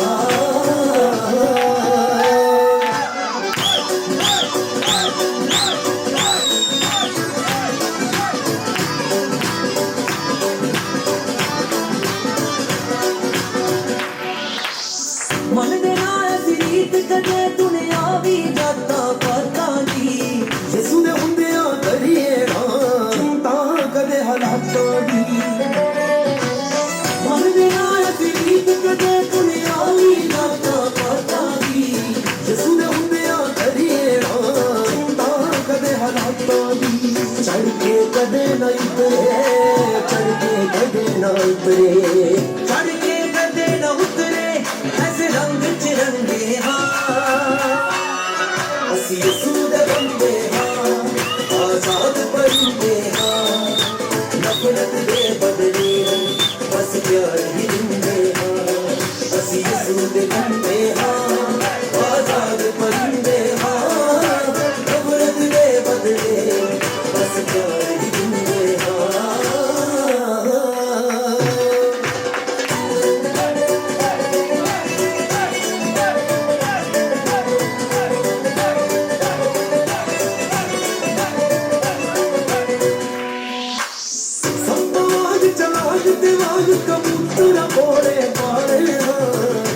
मन देना ऐसी रीत कदे दुनिया भी जाता पता नहीं यीशु दे हुंदिया करिए ना चिंता कदे हालातां दी मन देना ऐसी रीत कदे दुनिया भी जाता पता नहीं यीशु दे हुंदिया करिए ना चिंता कदे हालातां दी चढ़ के कदे ना उतरे चढ़ के कदे ना उतरे चढ़ के कदे ना उतरे ऐसे रंग चिरंगे हाँ ਅਸੀਂ ਯਿਸੂ ਦੇ ਬੰਦੇ ਹਾਂ ਆਜ਼ਾਦ ਬਣਦੇ ਹਾਂ ਨਫ਼ਰਤ ਦੇ ਬਦਲੇ ਬਸ ਪਿਆਰ ਹੀ ਦਿੰਦੇ ਹਾਂ ਅਸੀਂ ਯਿਸੂ ਦੇ ਬੰਦੇ ਹਾਂ ਆਜ਼ਾਦ ਬਣਦੇ ਹਾਂ ਨਫ਼ਰਤ ਦੇ ਬਦਲੇ ਬਸ ਪਿਆਰ ਹੀ ਦਿੰਦੇ ਹਾਂ ਦਿਵਾਗ ਕਬੂਤਰ ਬੋਲੇ ਪਾਲੇ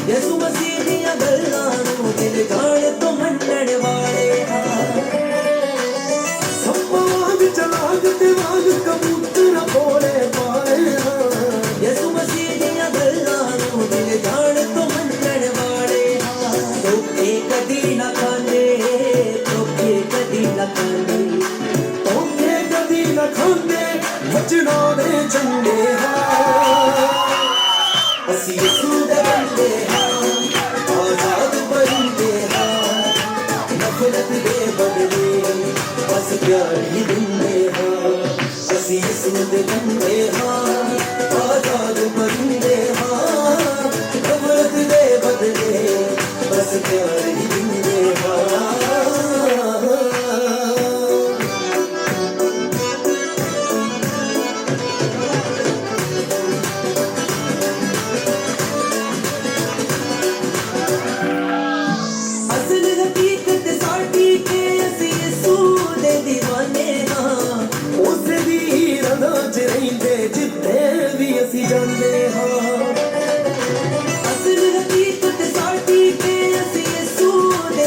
ਯਿਸੂ ਮਸੀਹ ਦੀਆਂ ਗੱਲਾਂ ਨੂੰ ਦਿਲ ਜਾਣ ਤੋਂ ਮੰਨਣ ਵਾਲੇ ਸੱਪਾਂ ਚਲਾਗ ਦਿਵਾਗ ਕਬੂਤਰ ਬੋਲੇ ਪਾਲੇ ਯਿਸੂ ਮਸੀਹ ਦੀਆਂ ਗੱਲਾਂ ਨੂੰ ਦਿਲ ਜਾਣ ਤੋਂ ਮੰਨਣ ਵਾਲੇ ਧੋਖੇ ਕਦੀ ਨਾ ਖਾਂਦੇ ਧੋਖੇ ਕਦੀ ਨਾ ਖਾਂਦੇ ਧੋਖੇ ਕਦੀ ਨਾ ਖਾਂਦੇ ਵਚਨਾਂ ਦੇ ਝੰਡੇ ਅਸੀਂ ਯਿਸੂ ਦੇ ਬੰਦੇ ਹਾਂ ਆਜ਼ਾਦ ਬਣਦੇ ਹਾਂ ਨਫ਼ਰਤ ਦੇ ਬਦਲੇ ਬਸ ਪਿਆਰ ਹੀ ਦਿੰਦੇ ਹਾਂ ਅਸੀਂ ਯਿਸੂ ਦੇ ਬੰਦੇ ਹਾਂ ਆਜ਼ਾਦ ਬਣਦੇ ਹਾਂ ਨਫ਼ਰਤ ਦੇ ਬਦਲੇ ਬਸ ਪਿਆਰ ਹੀ ਦਿੰਦੇ ਹਾਂ ਜਿੱਥੇ ਵੀ ਅਸੀਂ ਜਾਂਦੇ ਹਾਂ ਅਸਲ ਹਕੀਕਤ ਸਾਡੀ ਕਿ ਅਸੀਂ ਯਿਸੂ ਦੇ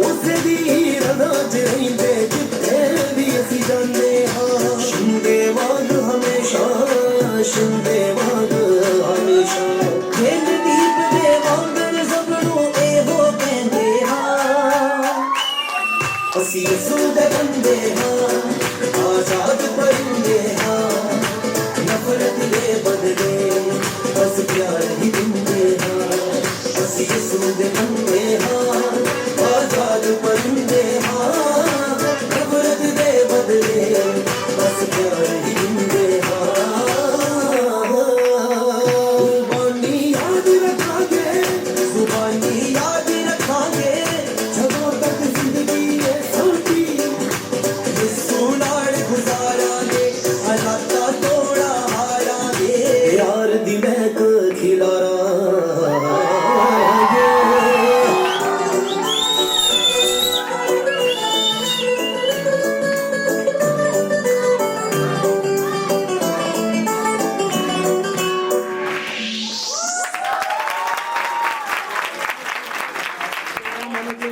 ਉਸੇ ਦੀ ਰਜ਼ਾ 'ਚ ਰਹਿੰਦੇ ਜਿੱਥੇ ਵੀ ਅਸੀਂ ਜਾਂਦੇ ਹਾਂ ਸ਼ਿੰਦੇ ਵਾਂਗ ਹਮੇਸ਼ਾ ਸ਼ਿੰਦੇ ਵਾਂਗ ਹਮੇਸ਼ਾ ਖੇਲ ਦੀਪ ਦੇ ਵਾਂਗ ਸਭ ਨੂੰ ਇਹੋ ਕਹਿੰਦੇ ਹਾਂ ਅਸੀਂ ਯਿਸੂ ਦੇ ਬੰਦੇ ਹਾਂ ਆਜ਼ਾਦ ਬਣਦੇ ਹਾਂ ਨਫ਼ਰਤ ਦੇ ਬਦਲੇ ਬਸ ਪਿਆਰ ਹੀ ਦਿੰਦੇ ਹਾਂ ਅਸੀਂ ਯਿਸੂ ਦੇ ਬੰਦੇ ਹਾਂ ਆਜ਼ਾਦ ਬਣਦੇ ਹਾਂ ਨਫ਼ਰਤ ਦੇ ਬਦਲੇ ਬਸ ਪਿਆਰ ਹੀ ਦਿੰਦੇ ਹਾਂ ਜ਼ੁਬਾਨੀ ਯਾਦ ਰੱਖਾਂਗੇ ਜ਼ੁਬਾਨੀ ਯਾਦ ਰੱਖਾਂਗੇ ਜਦੋਂ ਤੱਕ ਜ਼ਿੰਦਗੀ ਹੈ ਸਾਡੀ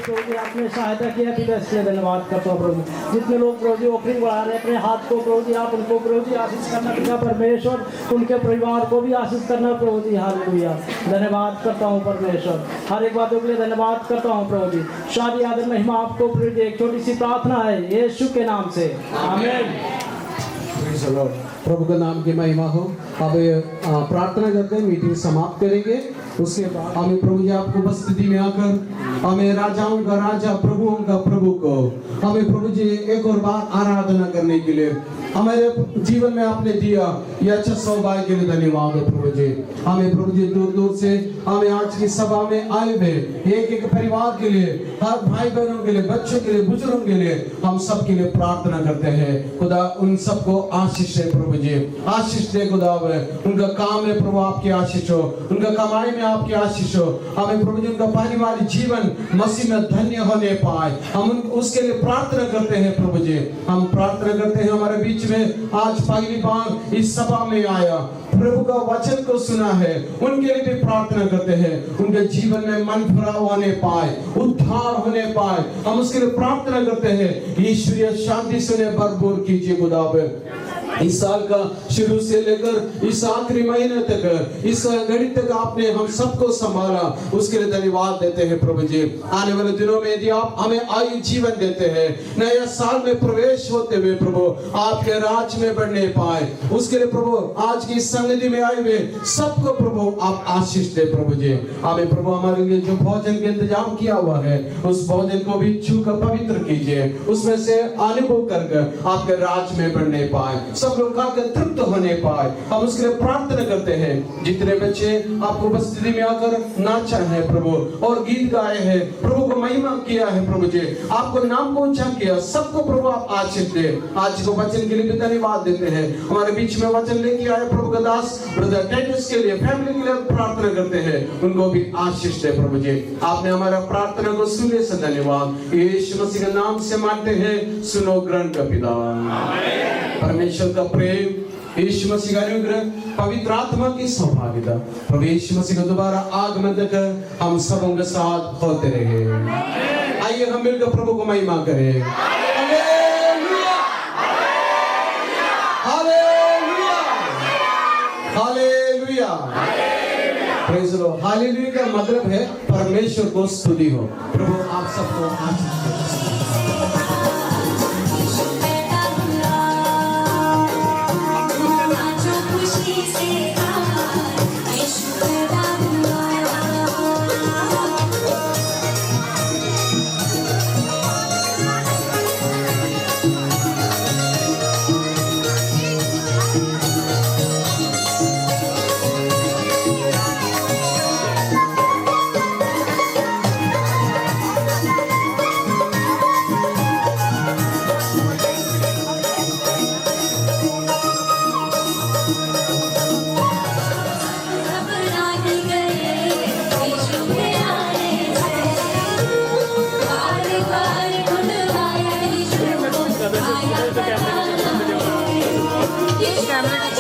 प्रभु जी आपने सहायता किया पिता, इसके लिए धन्यवाद करता हूँ प्रभु। जितने लोग प्रभु जी ऑफरिंग बढ़ा रहे हैं अपने हाथ को प्रभु जी, आप उनको प्रभु जी आशीष करना पिता परमेश्वर, उनके परिवार को भी आशीष करना प्रभु जी। हालेलुया, धन्यवाद करता हूँ परमेश्वर, हर एक बातों के लिए धन्यवाद करता हूँ प्रभु जी। शादी आदर महिमा आपको प्रभु जी। एक छोटी सी प्रार्थना है यीशु के नाम से, आमीन। Praise the Lord. प्रभु का नाम की महिमा हो। अब प्रार्थना करते हैं, मीटिंग समाप्त करेंगे। उसके बाद हमें प्रभु जी आपको उपस्थिति में आकर हमें राजाओं का राजा प्रभुओं का प्रभु को हमें प्रभु जी एक और बार आराधना करने के लिए हमारे जीवन में आपने दिया ये अच्छा सौभाग्य के लिए धन्यवाद है प्रभु जी। हमें प्रभु जी दूर दूर से हमें आज की सभा में आए हुए एक एक परिवार के लिए, हर भाई बहनों के लिए, बच्चों के लिए, बुजुर्गों के लिए हम सब के लिए प्रार्थना करते हैं। खुदा उन सबको आशीष दे प्रभु जी, आशीष दे खुदा। उनका काम में प्रभु आपकी आशीष हो, उनका कमाई में आपकी आशीष हो। हमें प्रभु जी उनका पारिवारिक जीवन मसीह में धन्य होने पाए, हम उसके लिए प्रार्थना करते हैं प्रभु जी। हम प्रार्थना करते हैं हमारे बीच में आज पहली बार इस सभा में आया, प्रभु का वचन को सुना है, उनके लिए भी प्रार्थना करते हैं उनके जीवन में मन भराव होने पाए, उद्धार होने पाए। हम उसके लिए प्रार्थना करते हैं ईश्वरीय शांति से उन्हें भरपूर कीजिए खुदा। इस साल का शुरू से लेकर इस आखिरी महीने तक, इस घड़ी तक आपने हम सबको संभाला, उसके लिए धन्यवाद देते हैं प्रभु जी। आने वाले दिनों में यदि आप हमें आयु जीवन देते हैं, नया साल में प्रवेश होते हुए प्रभु आपके राज में बढ़ने पाए, उसके लिए प्रभु आज की संगति में आए हुए सबको प्रभु आप आशीष दे प्रभु जी। हमें प्रभु हमारे लिए जो भोजन के इंतजाम किया हुआ है उस भोजन को भी छूकर पवित्र कीजिए, उसमें से अनुभव कर आपके राज में बढ़ने पाए, सब लोग खाकर तृप्त होने पाए। हम उसके लिए प्रार्थना करते हैं। जितने बच्चे आपको उपस्थिति में आकर नाचा है प्रभु और गीत गाए हैं, प्रभु को महिमा किया है प्रभु जी, आपको नाम को ऊंचा किया, सबको प्रभु आप आशीष दे। आज को वचन के लिए भी धन्यवाद देते हैं। हमारे बीच में वचन लेके आए प्रभु का दास ब्रदर टेनिस के लिए, फैमिली के लिए प्रार्थना करते हैं, उनको भी आशीष दे प्रभु जी। आपने हमारा प्रार्थना को सुनने से धन्यवाद, यीशु मसीह के नाम से मांगते हैं, सुनो ग्रहण का पिता। परमेश्वर का प्रेम, यीशु मसीह का अनुग्रह, पवित्र आत्मा की सौभाग्यता, प्रभु यीशु मसीह का दोबारा आगमन तक हम सबों के साथ होते रहे। आइए हम मिलकर प्रभु को महिमा करें। Hallelujah, hallelujah, hallelujah, praise the Lord. Hallelujah का मतलब है परमेश्वर को स्तुति हो। प्रभु आप सबको आशीष दे। कैमरे